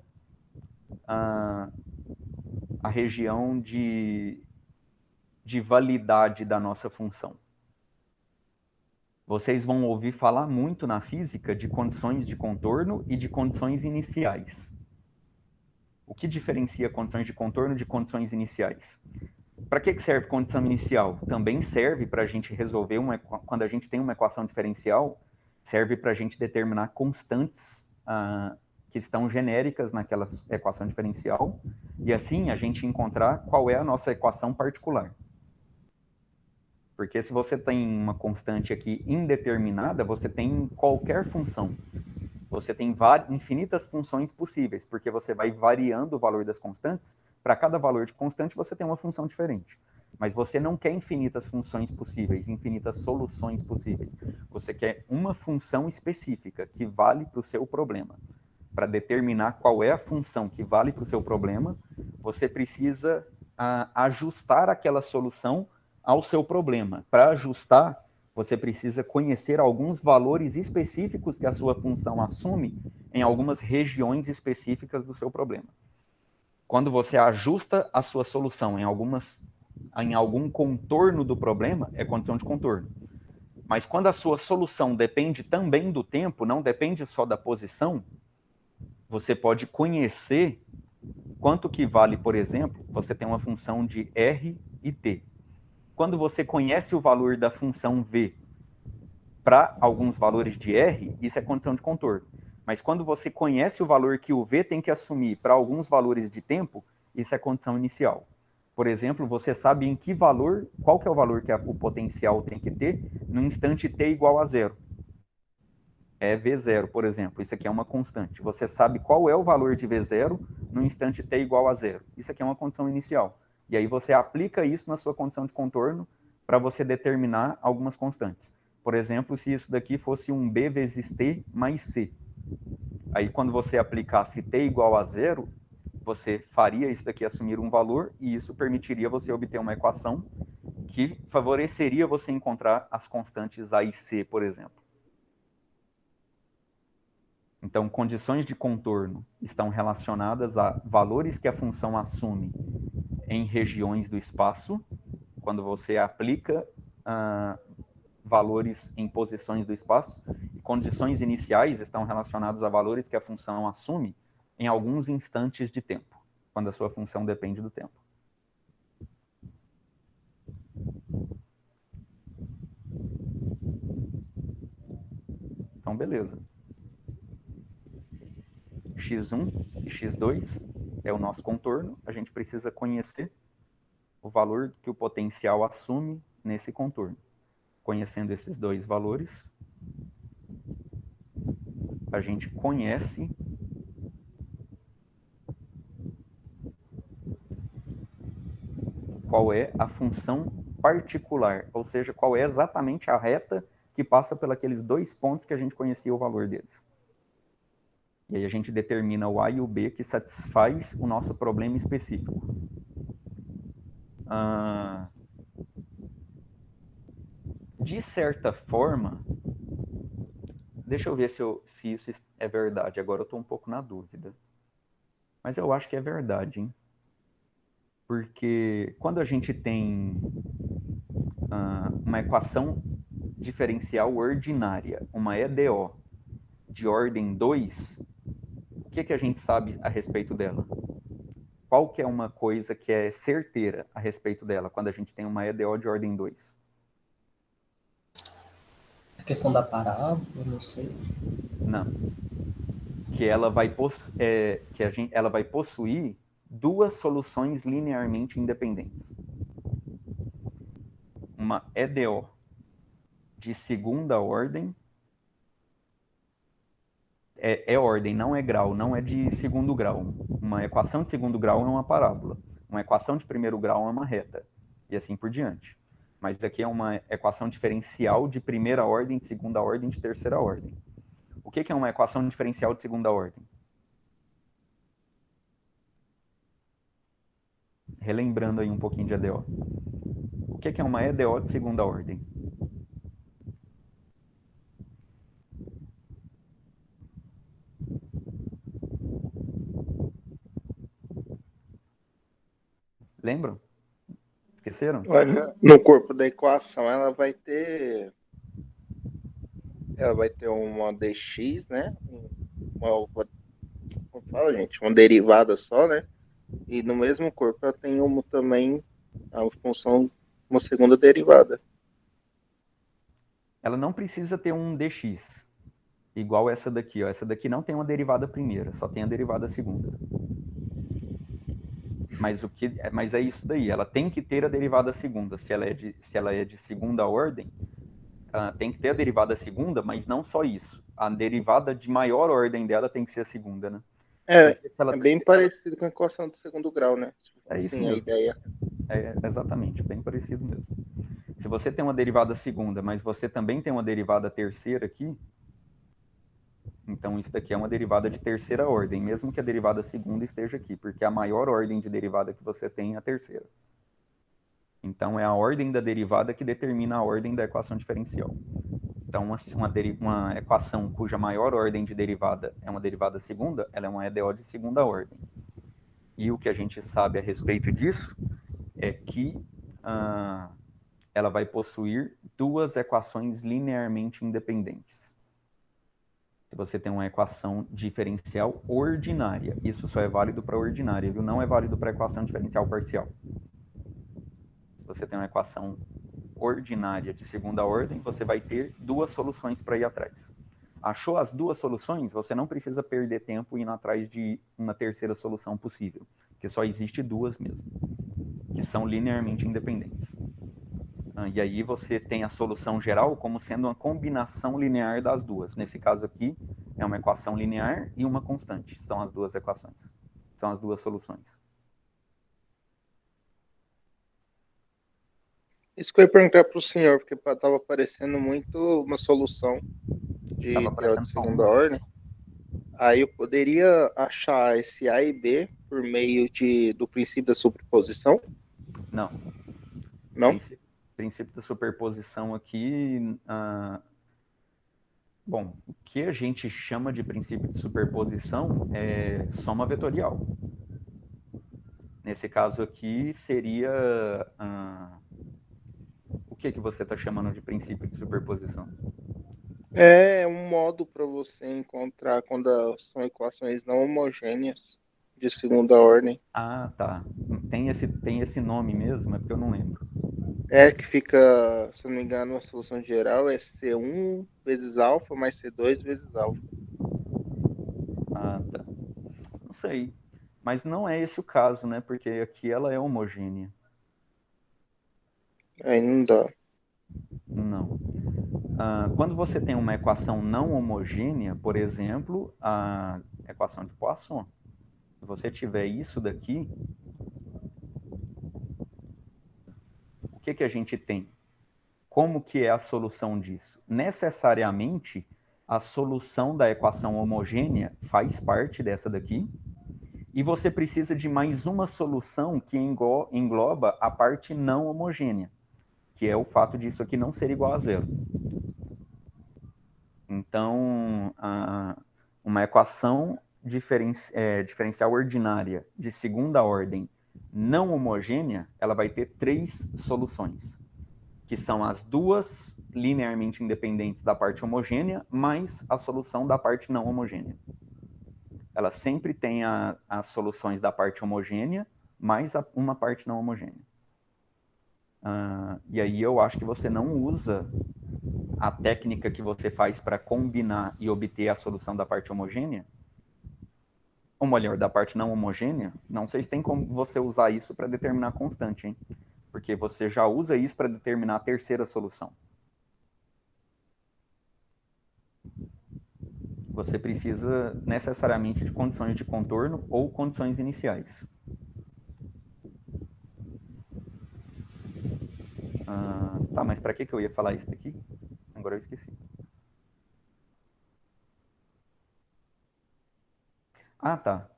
a região de validade da nossa função. Vocês vão ouvir falar muito na física de condições de contorno e de condições iniciais. O que diferencia condições de contorno de condições iniciais? Para que serve condição inicial? Também serve para a gente resolver, quando a gente tem uma equação diferencial, serve para a gente determinar constantes que estão genéricas naquela equação diferencial, e assim a gente encontrar qual é a nossa equação particular. Porque se você tem uma constante aqui indeterminada, você tem qualquer função. Você tem infinitas funções possíveis, porque você vai variando o valor das constantes. Para cada valor de constante, você tem uma função diferente. Mas você não quer infinitas funções possíveis, infinitas soluções possíveis. Você quer uma função específica que vale para o seu problema. Para determinar qual é a função que vale para o seu problema, você precisa ajustar aquela solução ao seu problema. Para ajustar, você precisa conhecer alguns valores específicos que a sua função assume em algumas regiões específicas do seu problema. Quando você ajusta a sua solução em algum contorno do problema, é condição de contorno. Mas quando a sua solução depende também do tempo, não depende só da posição, você pode conhecer quanto que vale, por exemplo, você tem uma função de R e T. Quando você conhece o valor da função V para alguns valores de R, isso é condição de contorno. Mas quando você conhece o valor que o V tem que assumir para alguns valores de tempo, isso é condição inicial. Por exemplo, você sabe em que valor, qual que é o valor que o potencial tem que ter no instante t igual a zero. É V0, por exemplo. Isso aqui é uma constante. Você sabe qual é o valor de V0 no instante t igual a zero. Isso aqui é uma condição inicial. E aí você aplica isso na sua condição de contorno para você determinar algumas constantes. Por exemplo, se isso daqui fosse um B vezes T mais C. Aí quando você aplicasse T igual a zero, você faria isso daqui assumir um valor e isso permitiria você obter uma equação que favoreceria você encontrar as constantes A e C, por exemplo. Então, condições de contorno estão relacionadas a valores que a função assume em regiões do espaço, quando você aplica valores em posições do espaço, e condições iniciais estão relacionadas a valores que a função assume em alguns instantes de tempo, quando a sua função depende do tempo. Então, beleza. X1 e X2 é o nosso contorno. A gente precisa conhecer o valor que o potencial assume nesse contorno. Conhecendo esses dois valores, a gente conhece qual é a função particular, ou seja, qual é exatamente a reta que passa pelos dois pontos que a gente conhecia o valor deles. E aí a gente determina o A e o B que satisfaz o nosso problema específico. De certa forma, deixa eu ver se isso é verdade. Agora eu estou um pouco na dúvida. Mas eu acho que é verdade, hein? Porque quando a gente tem uma equação diferencial ordinária, uma EDO, de ordem 2, o que a gente sabe a respeito dela? Qual que é uma coisa que é certeira a respeito dela, quando a gente tem uma EDO de ordem 2? A questão da parábola, não sei. Não. Que ela vai possuir duas soluções linearmente independentes. Uma EDO de segunda ordem, é ordem, não é grau, não é de segundo grau. Uma equação de segundo grau é uma parábola. Uma equação de primeiro grau é uma reta. E assim por diante. Mas aqui é uma equação diferencial de primeira ordem, de segunda ordem, de terceira ordem. O que é uma equação diferencial de segunda ordem? Relembrando aí um pouquinho de EDO. O que é uma EDO de segunda ordem? Lembram? Esqueceram? No corpo da equação, ela vai ter uma dx, né? Como fala, gente? Uma derivada só, né? E no mesmo corpo ela tem também a função, uma segunda derivada. Ela não precisa ter um dx, igual essa daqui. Ó. Essa daqui não tem uma derivada primeira, só tem a derivada segunda. Mas é isso daí, ela tem que ter a derivada segunda. Se ela é de segunda ordem, tem que ter a derivada segunda, mas não só isso. A derivada de maior ordem dela tem que ser a segunda, né? É bem parecido com a equação do segundo grau, né? É isso mesmo. A ideia. Exatamente, bem parecido mesmo. Se você tem uma derivada segunda, mas você também tem uma derivada terceira aqui, Então, isso daqui é uma derivada de terceira ordem, mesmo que a derivada segunda esteja aqui, porque a maior ordem de derivada que você tem é a terceira. Então, é a ordem da derivada que determina a ordem da equação diferencial. Então, uma equação cuja maior ordem de derivada é uma derivada segunda, ela é uma EDO de segunda ordem. E o que a gente sabe a respeito disso é que ela vai possuir duas equações linearmente independentes. Se você tem uma equação diferencial ordinária, isso só é válido para ordinária, viu? Não é válido para equação diferencial parcial. Se você tem uma equação ordinária de segunda ordem, você vai ter duas soluções para ir atrás. Achou as duas soluções, você não precisa perder tempo indo atrás de uma terceira solução possível, porque só existe duas mesmo, que são linearmente independentes. E aí você tem a solução geral como sendo uma combinação linear das duas. Nesse caso aqui, é uma equação linear e uma constante. São as duas equações. São as duas soluções. Isso que eu ia perguntar para o senhor, porque estava aparecendo muito uma solução de Estava EDO de aparecendo só segunda uma. ordem. Aí eu poderia achar esse A e B por meio do princípio da superposição? Não. Não? Princípio da superposição aqui... Bom, o que a gente chama de princípio de superposição é soma vetorial. Nesse caso aqui, seria... o que você está chamando de princípio de superposição? É um modo para você encontrar quando são equações não homogêneas de segunda ordem. Ah, tá. Tem esse nome mesmo? É porque eu não lembro. É que fica, se eu não me engano, a solução geral é C1 vezes alfa mais C2 vezes alfa. Ah, tá. Não sei. Mas não é esse o caso, né? Porque aqui ela é homogênea. Aí não dá. Não. Quando você tem uma equação não homogênea, por exemplo, a equação de Poisson, se você tiver isso daqui, o que a gente tem? Como que é a solução disso? Necessariamente, a solução da equação homogênea faz parte dessa daqui, e você precisa de mais uma solução que engloba a parte não homogênea, que é o fato disso aqui não ser igual a zero. Então, uma equação diferencial ordinária de segunda ordem não homogênea, ela vai ter três soluções, que são as duas linearmente independentes da parte homogênea, mais a solução da parte não homogênea. Ela sempre tem as soluções da parte homogênea, mais uma parte não homogênea. E aí eu acho que você não usa a técnica que você faz para combinar e obter a solução da parte homogênea, ou melhor, da parte não homogênea. Não sei se tem como você usar isso para determinar a constante, hein? Porque você já usa isso para determinar a terceira solução. Você precisa necessariamente de condições de contorno ou condições iniciais. Tá, mas para que eu ia falar isso daqui? Agora eu esqueci. Ah, tá.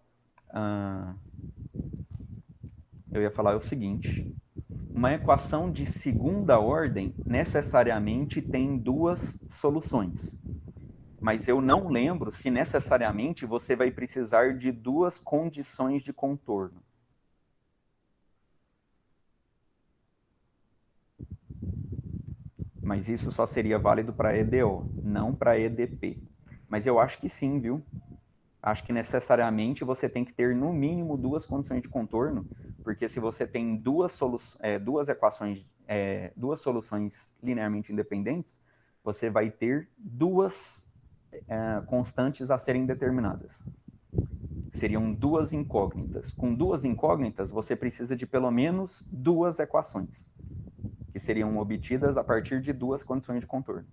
Eu ia falar o seguinte. Uma equação de segunda ordem necessariamente tem duas soluções. Mas eu não lembro se necessariamente você vai precisar de duas condições de contorno. Mas isso só seria válido para EDO, não para EDP. Mas eu acho que sim, viu? Acho que necessariamente você tem que ter no mínimo duas condições de contorno, porque se você tem duas soluções linearmente independentes, você vai ter duas constantes a serem determinadas. Seriam duas incógnitas. Com duas incógnitas, você precisa de pelo menos duas equações, que seriam obtidas a partir de duas condições de contorno.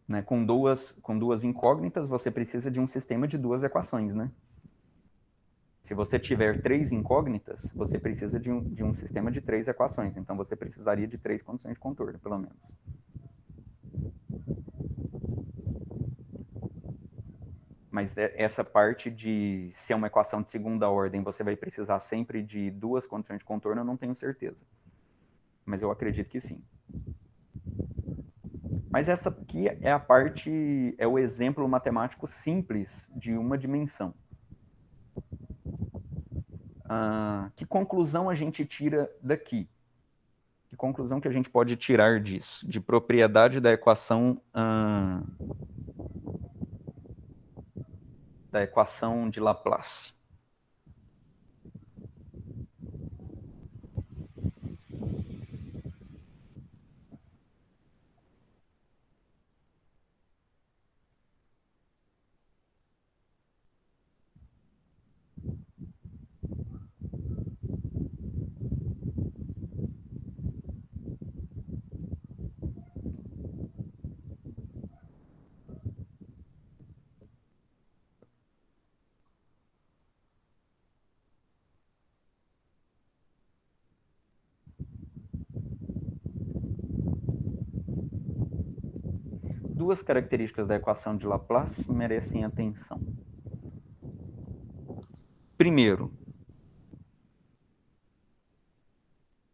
Né? Com duas incógnitas, você precisa de um sistema de duas equações, né? Se você tiver três incógnitas, você precisa de um sistema de três equações. Então, você precisaria de três condições de contorno, pelo menos. Mas essa parte de se é uma equação de segunda ordem, você vai precisar sempre de duas condições de contorno, eu não tenho certeza. Mas eu acredito que sim. Mas essa aqui é a parte, é o exemplo matemático simples de uma dimensão. Que conclusão a gente tira daqui? Que conclusão que a gente pode tirar disso? De propriedade da equação de Laplace. Duas características da equação de Laplace merecem atenção. Primeiro,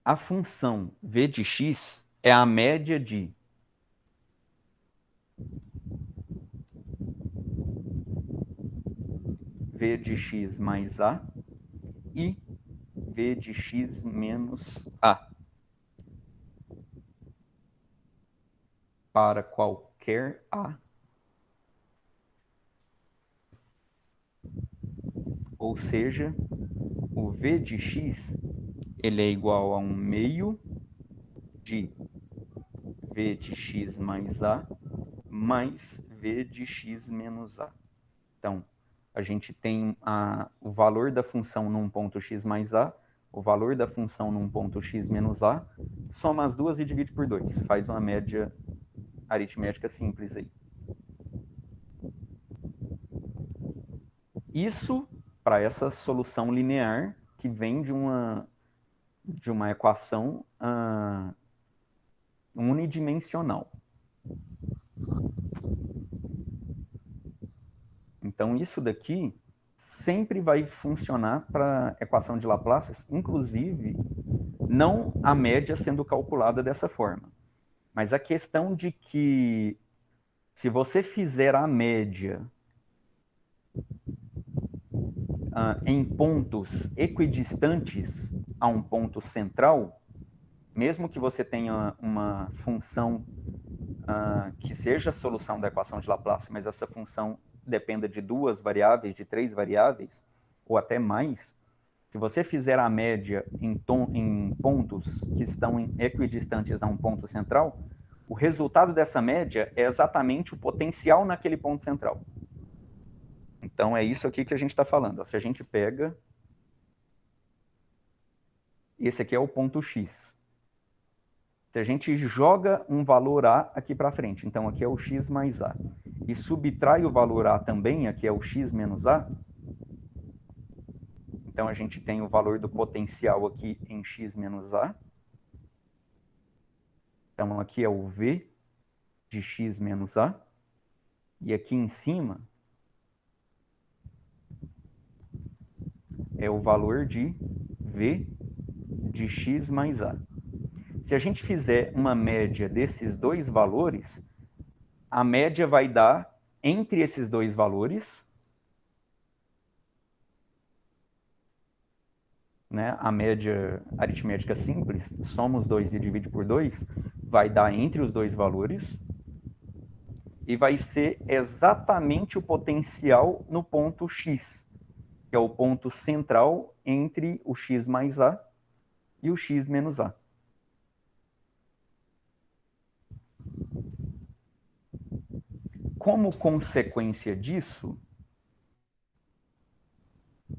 a função v de x é a média de v de x mais a e v de x menos a para qualquer a. Ou seja, o v de x ele é igual a 1 meio de v de x mais a mais v de x menos a. Então, a gente tem o valor da função num ponto x mais a, o valor da função num ponto x menos a, soma as duas e divide por 2. Faz uma média aritmética simples aí. Isso para essa solução linear que vem de uma equação unidimensional. Então, isso daqui sempre vai funcionar para a equação de Laplace, inclusive não a média sendo calculada dessa forma. Mas a questão de que se você fizer a média em pontos equidistantes a um ponto central, mesmo que você tenha uma função que seja a solução da equação de Laplace, mas essa função dependa de duas variáveis, de três variáveis, ou até mais, se você fizer a média em pontos que estão equidistantes a um ponto central, o resultado dessa média é exatamente o potencial naquele ponto central. Então, é isso aqui que a gente está falando. Se a gente pega... Esse aqui é o ponto X. Se a gente joga um valor A aqui para frente, então aqui é o X mais A, e subtrai o valor A também, aqui é o X menos A, então a gente tem o valor do potencial aqui em X menos A. Então aqui é o V de X menos A. E aqui em cima é o valor de V de X mais A. Se a gente fizer uma média desses dois valores, a média vai dar entre esses dois valores, né, a média aritmética simples, soma os dois e divide por 2, vai dar entre os dois valores, e vai ser exatamente o potencial no ponto X, que é o ponto central entre o X mais A e o X menos A. Como consequência disso,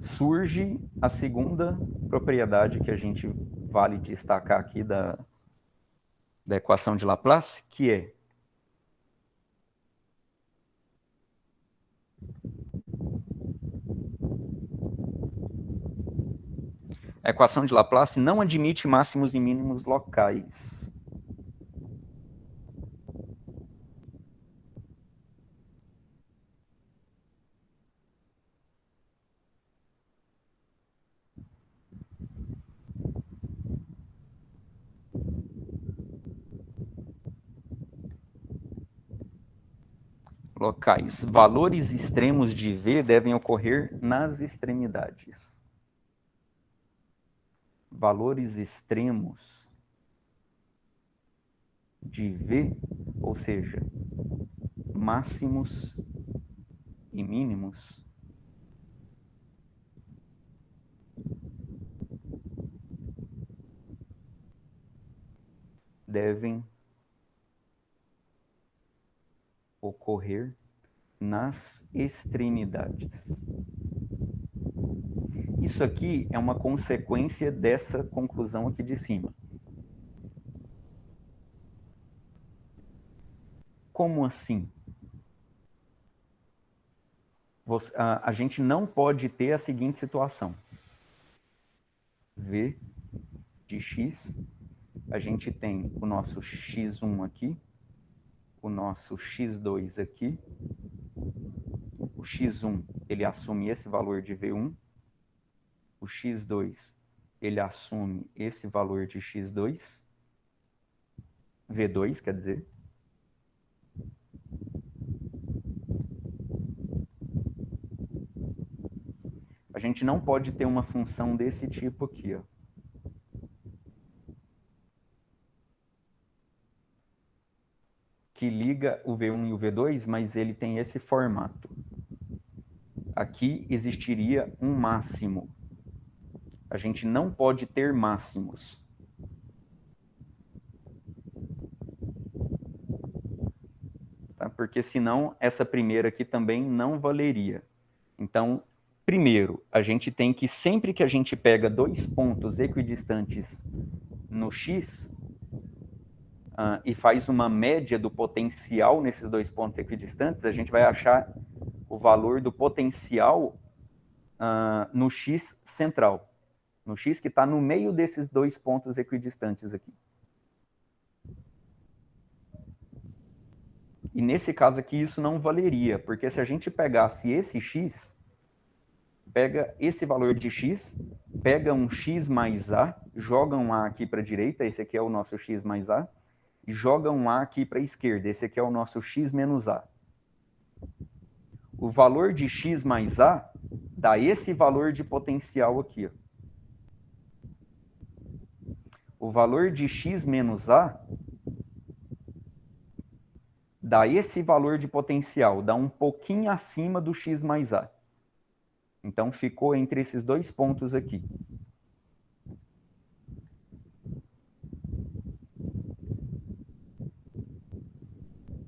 surge a segunda propriedade que a gente vale destacar aqui da equação de Laplace, que é a equação de Laplace não admite máximos e mínimos locais. locais. Valores extremos de V devem ocorrer nas extremidades. Valores extremos de V, ou seja, máximos e mínimos, devem ocorrer nas extremidades. Isso aqui é uma consequência dessa conclusão aqui de cima. Como assim? A gente não pode ter a seguinte situação. V de x, a gente tem o nosso x1 aqui, o nosso x2 aqui. O x1, ele assume esse valor de V1. O x2, ele assume esse valor de x2. V2, quer dizer. A gente não pode ter uma função desse tipo aqui, ó. Que liga o V1 e o V2, mas ele tem esse formato. Aqui existiria um máximo. A gente não pode ter máximos. Tá? Porque senão essa primeira aqui também não valeria. Então, primeiro, a gente tem que, sempre que a gente pega dois pontos equidistantes no X, e faz uma média do potencial nesses dois pontos equidistantes, a gente vai achar o valor do potencial no X central. No X que está no meio desses dois pontos equidistantes aqui. E nesse caso aqui isso não valeria, porque se a gente pegasse esse X, pega esse valor de X, pega um X mais A, joga um A aqui para a direita, esse aqui é o nosso X mais A, e joga um A aqui para a esquerda, esse aqui é o nosso X menos A. O valor de X mais A dá esse valor de potencial aqui, ó. O valor de X menos A dá esse valor de potencial, dá um pouquinho acima do X mais A. Então, ficou entre esses dois pontos aqui.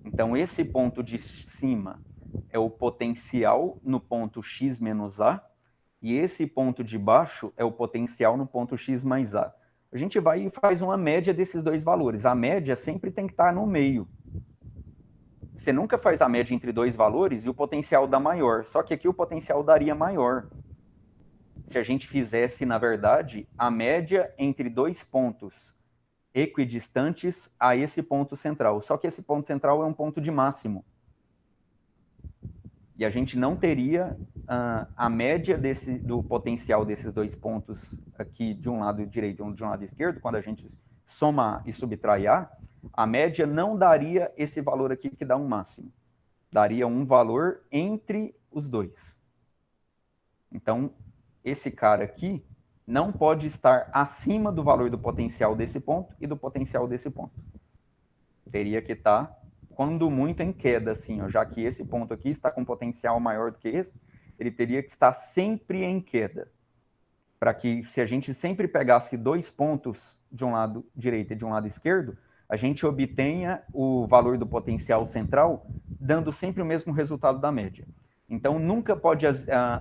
Então, esse ponto de cima é o potencial no ponto X menos A, e esse ponto de baixo é o potencial no ponto X mais A. A gente vai e faz uma média desses dois valores. A média sempre tem que estar no meio. Você nunca faz a média entre dois valores e o potencial dá maior. Só que aqui o potencial daria maior. Se a gente fizesse, na verdade, a média entre dois pontos equidistantes a esse ponto central. Só que esse ponto central é um ponto de máximo. E a gente não teria a média do potencial desses dois pontos aqui, de um lado direito e de um lado esquerdo, quando a gente soma e subtrai a média não daria esse valor aqui que dá um máximo. Daria um valor entre os dois. Então, esse cara aqui não pode estar acima do valor do potencial desse ponto e do potencial desse ponto. Teria que estar, quando muito, em queda, assim, ó, já que esse ponto aqui está com potencial maior do que esse, ele teria que estar sempre em queda. Para que, se a gente sempre pegasse dois pontos de um lado direito e de um lado esquerdo, a gente obtenha o valor do potencial central, dando sempre o mesmo resultado da média. Então, nunca pode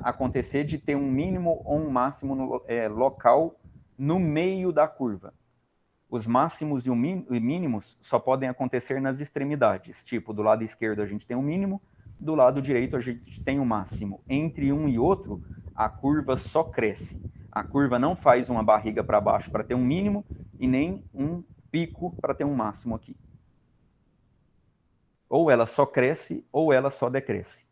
acontecer de ter um mínimo ou um máximo local no meio da curva. Os máximos e mínimos só podem acontecer nas extremidades. Tipo, do lado esquerdo a gente tem um mínimo, do lado direito a gente tem um máximo. Entre um e outro, a curva só cresce. A curva não faz uma barriga para baixo para ter um mínimo e nem um pico para ter um máximo aqui. Ou ela só cresce ou ela só decresce.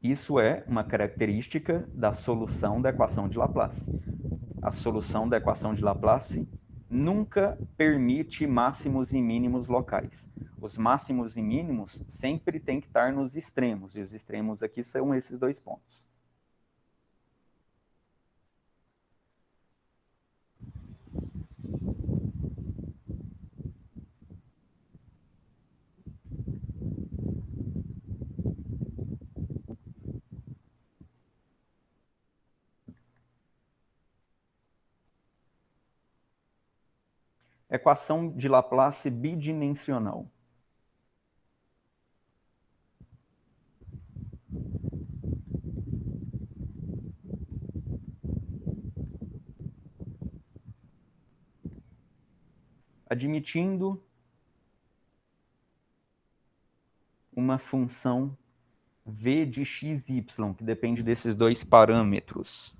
Isso é uma característica da solução da equação de Laplace. A solução da equação de Laplace nunca permite máximos e mínimos locais. Os máximos e mínimos sempre tem que estar nos extremos, e os extremos aqui são esses dois pontos. Equação de Laplace bidimensional. Admitindo uma função v de xy, que depende desses dois parâmetros.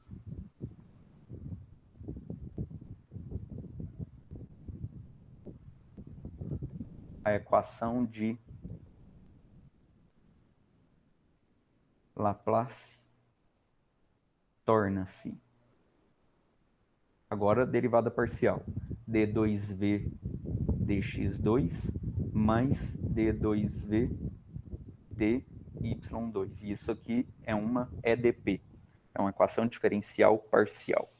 A equação de Laplace torna-se, agora, derivada parcial, d2v dx2 mais d2v dy2. E isso aqui é uma EDP, é uma equação diferencial parcial.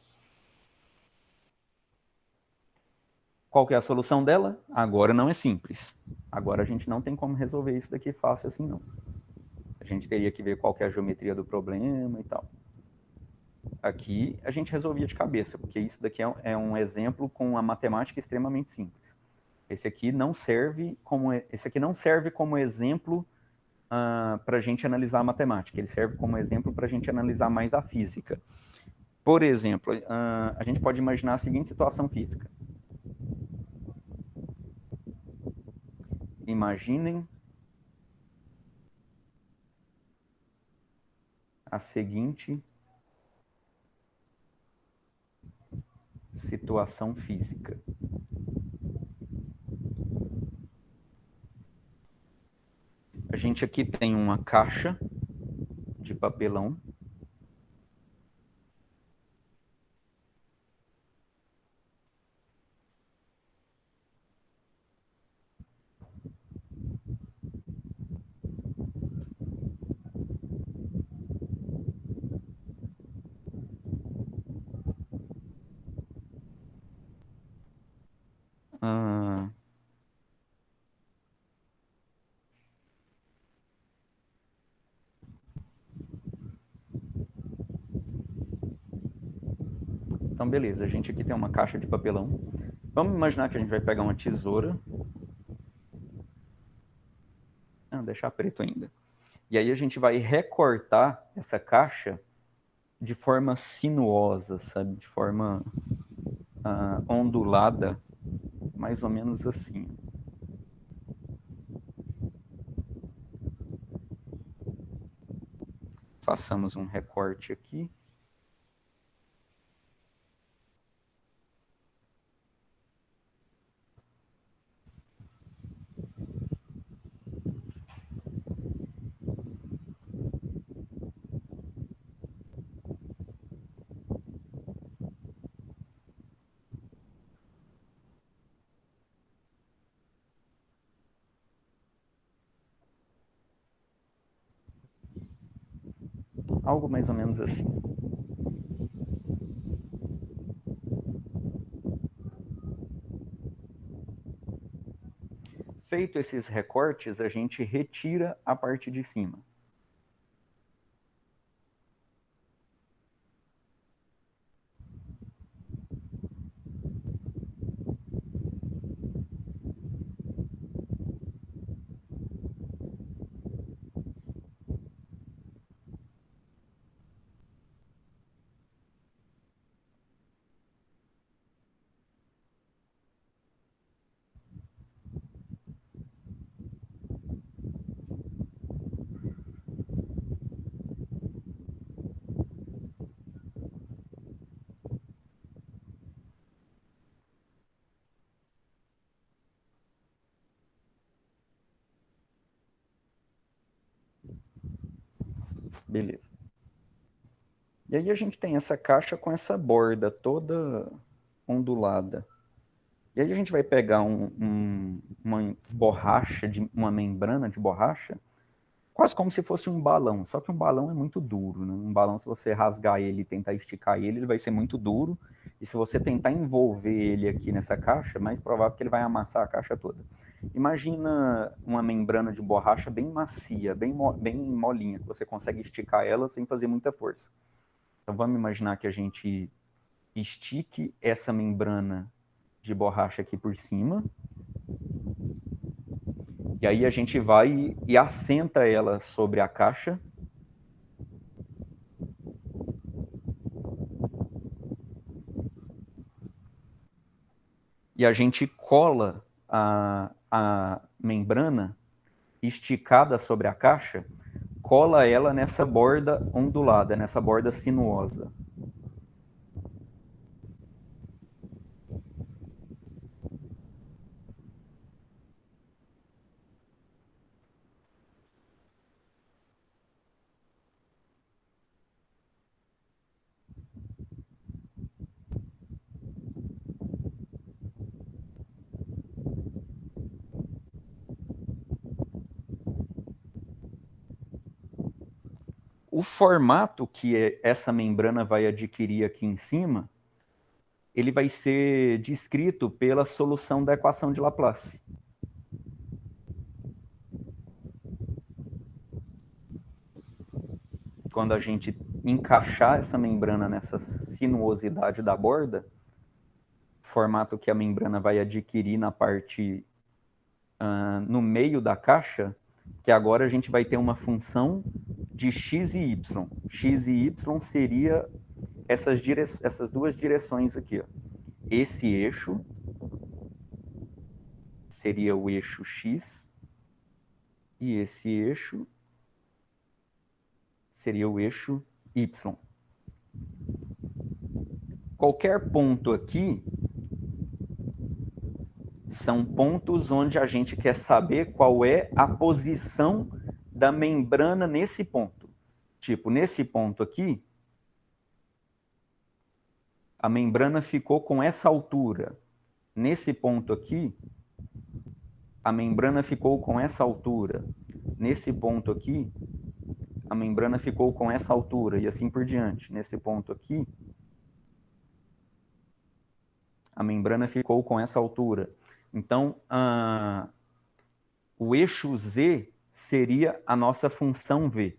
Qual que é a solução dela? Agora não é simples. Agora a gente não tem como resolver isso daqui fácil assim, não. A gente teria que ver qual que é a geometria do problema e tal. Aqui a gente resolvia de cabeça, porque isso daqui é um exemplo com uma matemática extremamente simples. Esse aqui não serve como exemplo para a gente analisar a matemática. Ele serve como exemplo para a gente analisar mais a física. Por exemplo, a gente pode imaginar a seguinte situação física. Imaginem a seguinte situação física. A gente aqui tem uma caixa de papelão. Então, beleza, a gente aqui tem uma caixa de papelão. Vamos imaginar que a gente vai pegar uma tesoura. Deixar preto ainda. E aí a gente vai recortar essa caixa de forma sinuosa, sabe? De forma ondulada, mais ou menos assim. Façamos um recorte aqui. Algo mais ou menos assim. Feito esses recortes, a gente retira a parte de cima. Beleza. E aí a gente tem essa caixa com essa borda toda ondulada. E aí a gente vai pegar uma borracha, uma membrana de borracha, quase como se fosse um balão, só que um balão é muito duro, né? Um balão, se você rasgar ele e tentar esticar ele, ele vai ser muito duro, e se você tentar envolver ele aqui nessa caixa, é mais provável que ele vai amassar a caixa toda. Imagina uma membrana de borracha bem macia, bem molinha, que você consegue esticar ela sem fazer muita força. Então vamos imaginar que a gente estique essa membrana de borracha aqui por cima, e aí a gente vai e assenta ela sobre a caixa. E a gente cola a membrana esticada sobre a caixa, cola ela nessa borda ondulada, nessa borda sinuosa. O formato que essa membrana vai adquirir aqui em cima, ele vai ser descrito pela solução da equação de Laplace. Quando a gente encaixar essa membrana nessa sinuosidade da borda, o formato que a membrana vai adquirir na parte no meio da caixa, que agora a gente vai ter uma função de x e y. X e y seria essas duas direções aqui. Ó. Esse eixo seria o eixo x e esse eixo seria o eixo y. Qualquer ponto aqui são pontos onde a gente quer saber qual é a posição da membrana nesse ponto. Tipo, nesse ponto aqui, a membrana ficou com essa altura. Nesse ponto aqui, a membrana ficou com essa altura. Nesse ponto aqui, a membrana ficou com essa altura, e assim por diante. Nesse ponto aqui, a membrana ficou com essa altura. Então, o eixo Z seria a nossa função V.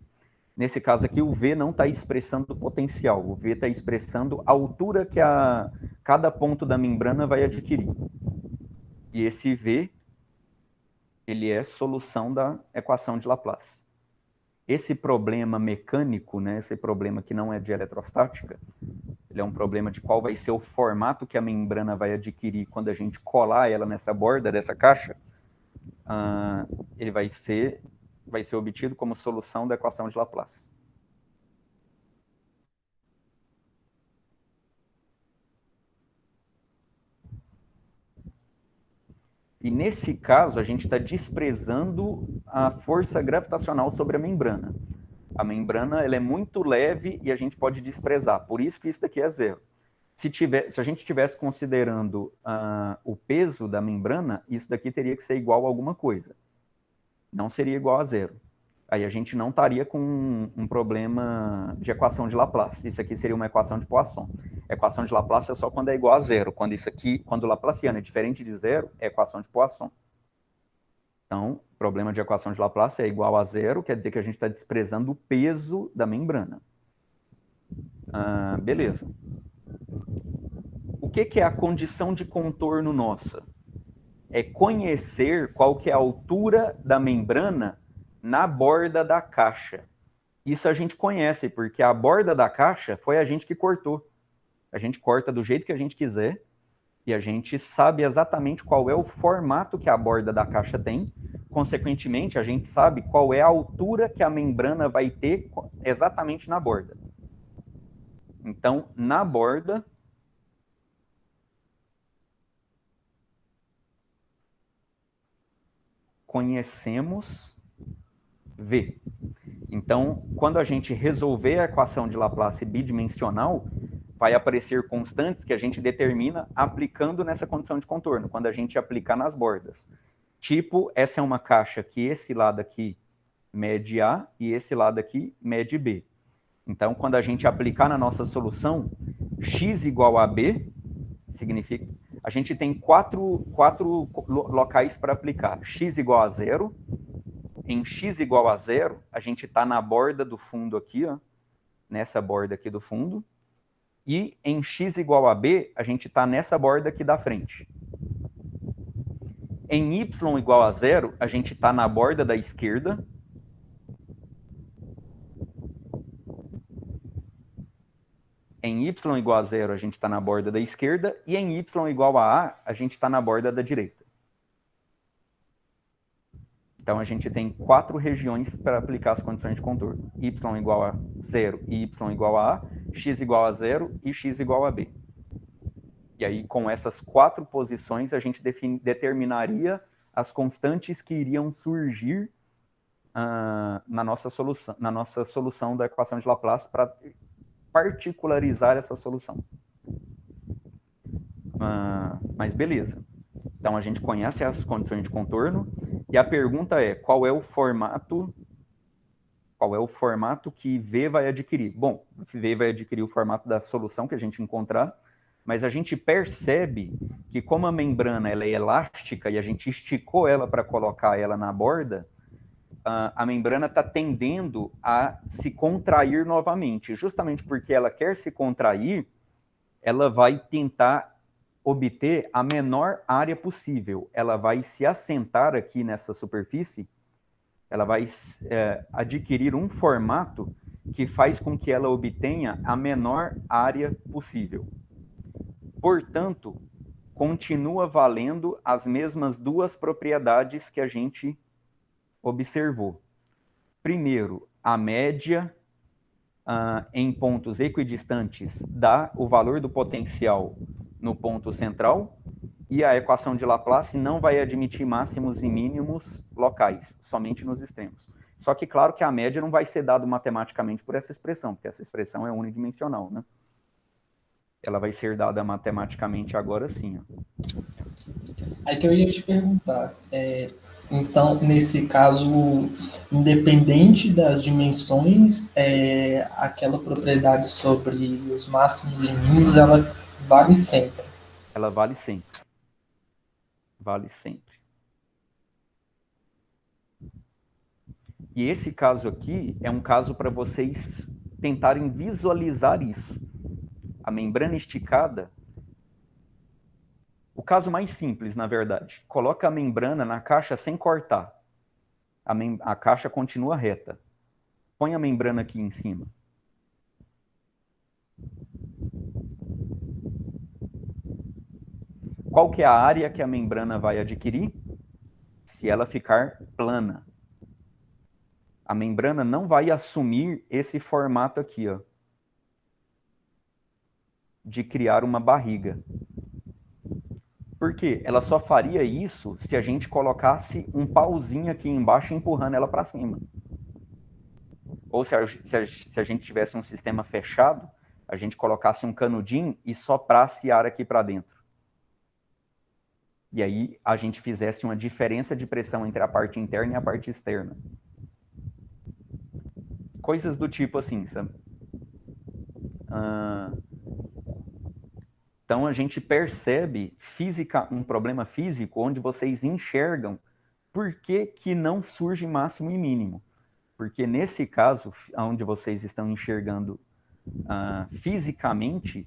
Nesse caso aqui, o V não está expressando potencial, o V está expressando a altura que cada ponto da membrana vai adquirir. E esse V, ele é solução da equação de Laplace. Esse problema mecânico, né, esse problema que não é de eletrostática, ele é um problema de qual vai ser o formato que a membrana vai adquirir quando a gente colar ela nessa borda dessa caixa, ele vai ser obtido como solução da equação de Laplace. E nesse caso, a gente está desprezando a força gravitacional sobre a membrana. A membrana ela é muito leve e a gente pode desprezar, por isso que isso daqui é zero. Se a gente estivesse considerando o peso da membrana, isso daqui teria que ser igual a alguma coisa. Não seria igual a zero. Aí a gente não estaria com um problema de equação de Laplace. Isso aqui seria uma equação de Poisson. A equação de Laplace é só quando é igual a zero. Quando o Laplaciano é diferente de zero, é equação de Poisson. Então, o problema de equação de Laplace é igual a zero, quer dizer que a gente está desprezando o peso da membrana. Beleza. O que é a condição de contorno nossa? É conhecer qual que é a altura da membrana na borda da caixa. Isso a gente conhece, porque a borda da caixa foi a gente que cortou. A gente corta do jeito que a gente quiser e a gente sabe exatamente qual é o formato que a borda da caixa tem. Consequentemente, a gente sabe qual é a altura que a membrana vai ter exatamente na borda. Então, na borda, conhecemos V. Então, quando a gente resolver a equação de Laplace bidimensional, vai aparecer constantes que a gente determina aplicando nessa condição de contorno, quando a gente aplicar nas bordas. Tipo, essa é uma caixa que esse lado aqui mede A e esse lado aqui mede B. Então, quando a gente aplicar na nossa solução, x igual a B, significa... A gente tem quatro locais para aplicar. X igual a 0. Em x igual a 0, a gente está na borda do fundo aqui, ó, nessa borda aqui do fundo. E em x igual a b, a gente está nessa borda aqui da frente. Em y igual a 0, a gente está na borda da esquerda. Em y igual a 0, a gente está na borda da esquerda. E em y igual a a gente está na borda da direita. Então, a gente tem 4 regiões para aplicar as condições de contorno. Y igual a 0 e y igual a x igual a 0 e x igual a b. E aí, com essas 4 posições, a gente determinaria as constantes que iriam surgir na nossa solução da equação de Laplace para particularizar essa solução. Mas beleza. Então, a gente conhece as condições de contorno. E a pergunta é, qual é o formato que V vai adquirir? Bom, V vai adquirir o formato da solução que a gente encontrar, mas a gente percebe que como a membrana ela é elástica e a gente esticou ela para colocar ela na borda, a membrana está tendendo a se contrair novamente. Justamente porque ela quer se contrair, ela vai tentar obter a menor área possível. Ela vai se assentar aqui nessa superfície, ela vai adquirir um formato que faz com que ela obtenha a menor área possível. Portanto, continua valendo as mesmas 2 propriedades que a gente observou. Primeiro, a média em pontos equidistantes dá o valor do potencial no ponto central, e a equação de Laplace não vai admitir máximos e mínimos locais, somente nos extremos. Só que, claro, que a média não vai ser dada matematicamente por essa expressão, porque essa expressão é unidimensional, né? Ela vai ser dada matematicamente agora sim. Ó. Aí que eu ia te perguntar, então, nesse caso, independente das dimensões, aquela propriedade sobre os máximos e mínimos, ela vale sempre. Ela vale sempre. Vale sempre. E esse caso aqui é um caso para vocês tentarem visualizar isso. A membrana esticada, o caso mais simples, na verdade, coloca a membrana na caixa sem cortar. A caixa continua reta. Põe a membrana aqui em cima. Qual que é a área que a membrana vai adquirir? Se ela ficar plana. A membrana não vai assumir esse formato aqui, ó, de criar uma barriga. Por quê? Ela só faria isso se a gente colocasse um pauzinho aqui embaixo empurrando ela para cima. Ou se a gente tivesse um sistema fechado, a gente colocasse um canudinho e soprasse ar aqui para dentro. E aí a gente fizesse uma diferença de pressão entre a parte interna e a parte externa. Coisas do tipo assim, sabe? Então a gente percebe um problema físico onde vocês enxergam por que não surge máximo e mínimo. Porque nesse caso, onde vocês estão enxergando fisicamente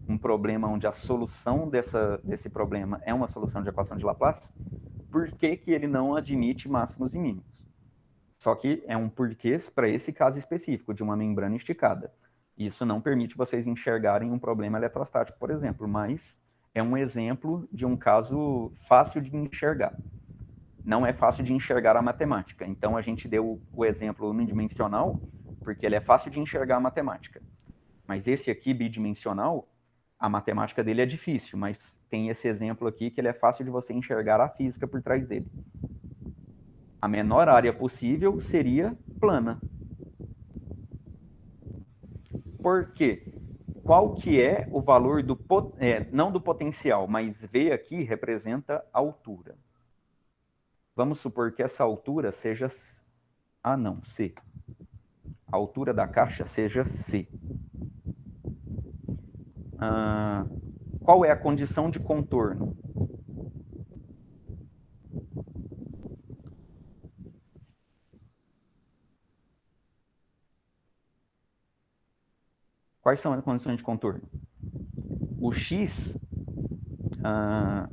um problema onde a solução desse problema é uma solução de equação de Laplace, por que ele não admite máximos e mínimos? Só que é um porquê para esse caso específico, de uma membrana esticada. Isso não permite vocês enxergarem um problema eletrostático, por exemplo, mas é um exemplo de um caso fácil de enxergar. Não é fácil de enxergar a matemática. Então, a gente deu o exemplo unidimensional, porque ele é fácil de enxergar a matemática. Mas esse aqui, bidimensional, a matemática dele é difícil, mas tem esse exemplo aqui que ele é fácil de você enxergar a física por trás dele. A menor área possível seria plana. Por quê? qual que é o valor do, não do potencial, mas V aqui representa a altura. Vamos supor que essa altura seja, C. A altura da caixa seja C. Qual é a condição de contorno? Quais são as condições de contorno? O X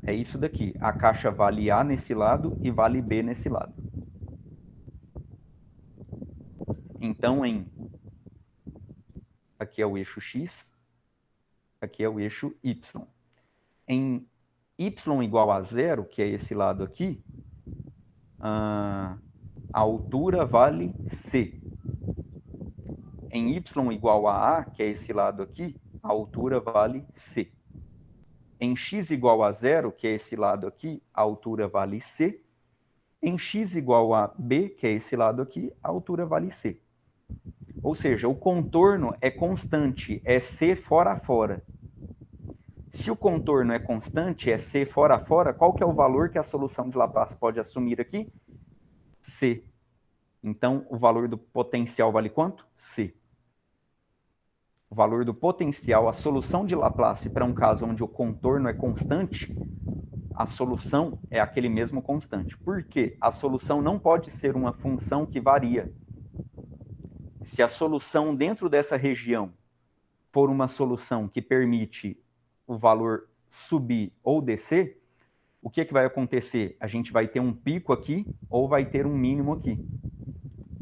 é isso daqui. A caixa vale A nesse lado e vale B nesse lado. Então, aqui é o eixo X, aqui é o eixo Y. Em Y igual a 0, que é esse lado aqui, a altura vale C. Em Y igual a A, que é esse lado aqui, a altura vale C. Em X igual a 0, que é esse lado aqui, a altura vale C. Em X igual a B, que é esse lado aqui, a altura vale C. Ou seja, o contorno é constante, é C fora a fora. Se o contorno é constante, é C fora a fora, qual que é o valor que a solução de Laplace pode assumir aqui? C. Então, o valor do potencial vale quanto? C. O valor do potencial, a solução de Laplace para um caso onde o contorno é constante, a solução é aquele mesmo constante. Por quê? A solução não pode ser uma função que varia. Se a solução dentro dessa região for uma solução que permite o valor subir ou descer, o que vai acontecer? A gente vai ter um pico aqui ou vai ter um mínimo aqui,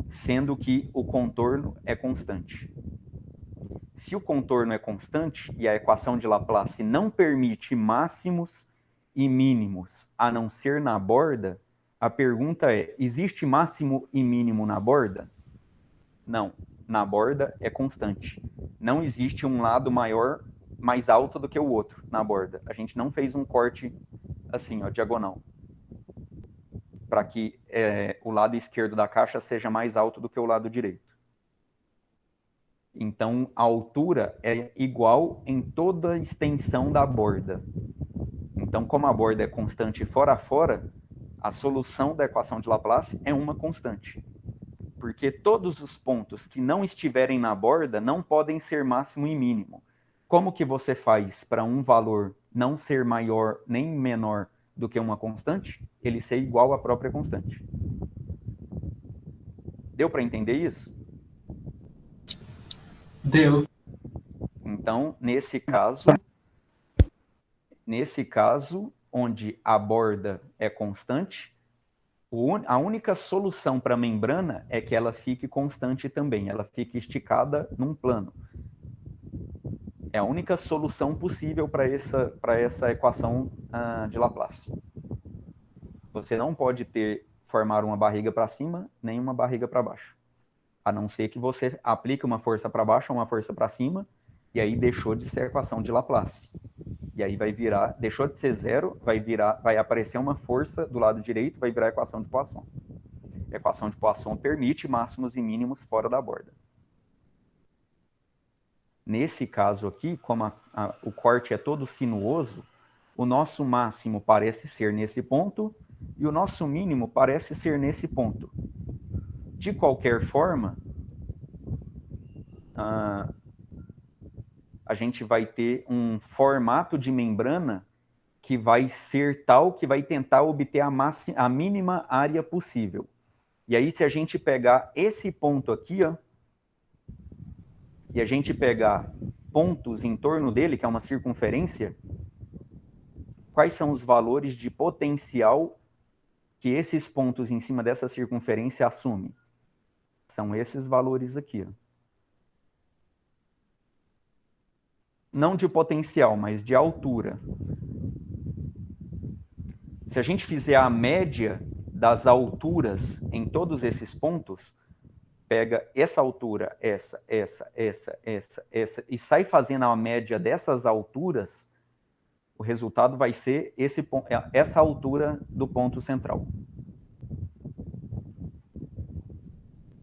sendo que o contorno é constante. Se o contorno é constante e a equação de Laplace não permite máximos e mínimos a não ser na borda, a pergunta é: existe máximo e mínimo na borda? Não. Na borda é constante. Não existe um lado maior, mais alto do que o outro na borda. A gente não fez um corte assim, ó, diagonal, para que o lado esquerdo da caixa seja mais alto do que o lado direito. Então, a altura é igual em toda a extensão da borda. Então, como a borda é constante fora a fora, a solução da equação de Laplace é uma constante. Porque todos os pontos que não estiverem na borda não podem ser máximo e mínimo. Como que você faz para um valor não ser maior nem menor do que uma constante? Ele ser igual à própria constante. Deu para entender isso? Deu. Então, nesse caso, onde a borda é constante, a única solução para a membrana é que ela fique constante também, ela fique esticada num plano. É a única solução possível para essa equação de Laplace. Você não pode formar uma barriga para cima, nem uma barriga para baixo. A não ser que você aplique uma força para baixo ou uma força para cima, e aí deixou de ser a equação de Laplace. E aí vai virar, deixou de ser zero, vai aparecer uma força do lado direito, vai virar a equação de Poisson. A equação de Poisson permite máximos e mínimos fora da borda. Nesse caso aqui, como o corte é todo sinuoso, o nosso máximo parece ser nesse ponto e o nosso mínimo parece ser nesse ponto. De qualquer forma, a gente vai ter um formato de membrana que vai ser tal que vai tentar obter a mínima área possível. E aí, se a gente pegar esse ponto aqui, ó, e a gente pegar pontos em torno dele, que é uma circunferência, quais são os valores de potencial que esses pontos em cima dessa circunferência assumem? São esses valores aqui, ó. Não de potencial, mas de altura. Se a gente fizer a média das alturas em todos esses pontos, pega essa altura, essa, e sai fazendo a média dessas alturas, o resultado vai ser essa altura do ponto central.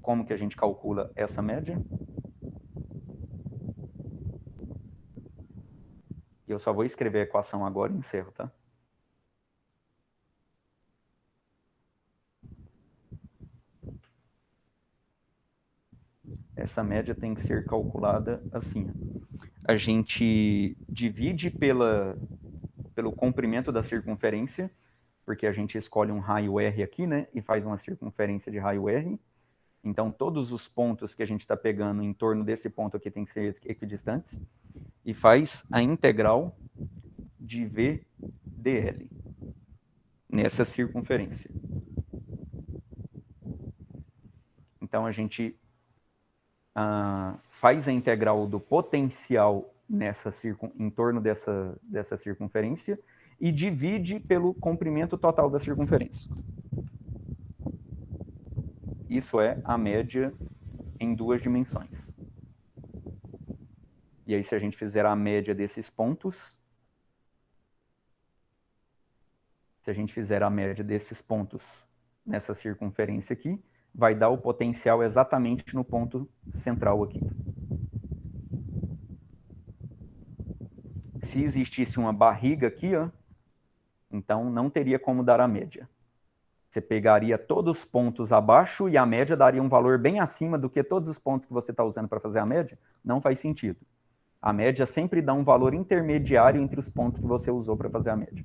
Como que a gente calcula essa média? E eu só vou escrever a equação agora e encerro, tá? Essa média tem que ser calculada assim. A gente divide pelo comprimento da circunferência, porque a gente escolhe um raio R aqui, né? E faz uma circunferência de raio R. Então, todos os pontos que a gente está pegando em torno desse ponto aqui tem que ser equidistantes. E faz a integral de V dl nessa circunferência. Então, a gente faz a integral do potencial em torno dessa circunferência e divide pelo comprimento total da circunferência. Isso é a média em 2 dimensões. E aí, se a gente fizer a média desses pontos, nessa circunferência aqui, vai dar o potencial exatamente no ponto central aqui. Se existisse uma barriga aqui, ó, então não teria como dar a média. Você pegaria todos os pontos abaixo e a média daria um valor bem acima do que todos os pontos que você está usando para fazer a média. Não faz sentido. A média sempre dá um valor intermediário entre os pontos que você usou para fazer a média.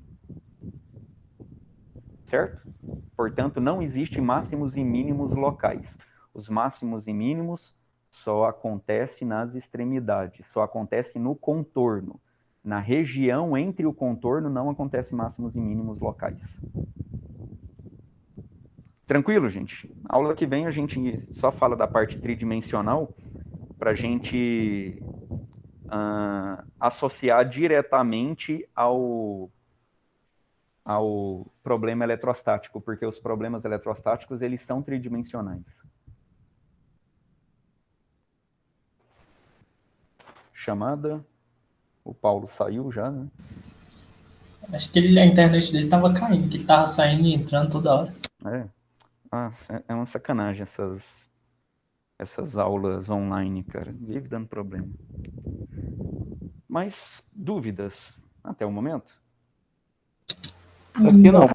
Certo? Portanto, não existe máximos e mínimos locais. Os máximos e mínimos só acontecem nas extremidades, só acontece no contorno. Na região entre o contorno não acontece máximos e mínimos locais. Tranquilo, gente? Aula que vem a gente só fala da parte tridimensional para a gente associar diretamente ao problema eletrostático, porque os problemas eletrostáticos, eles são tridimensionais. Chamada. O Paulo saiu já, né? Acho que a internet dele estava caindo, que ele estava saindo e entrando toda hora. É uma sacanagem essas aulas online, cara. Vive dando problema. Mas, dúvidas até o momento? Acho que não.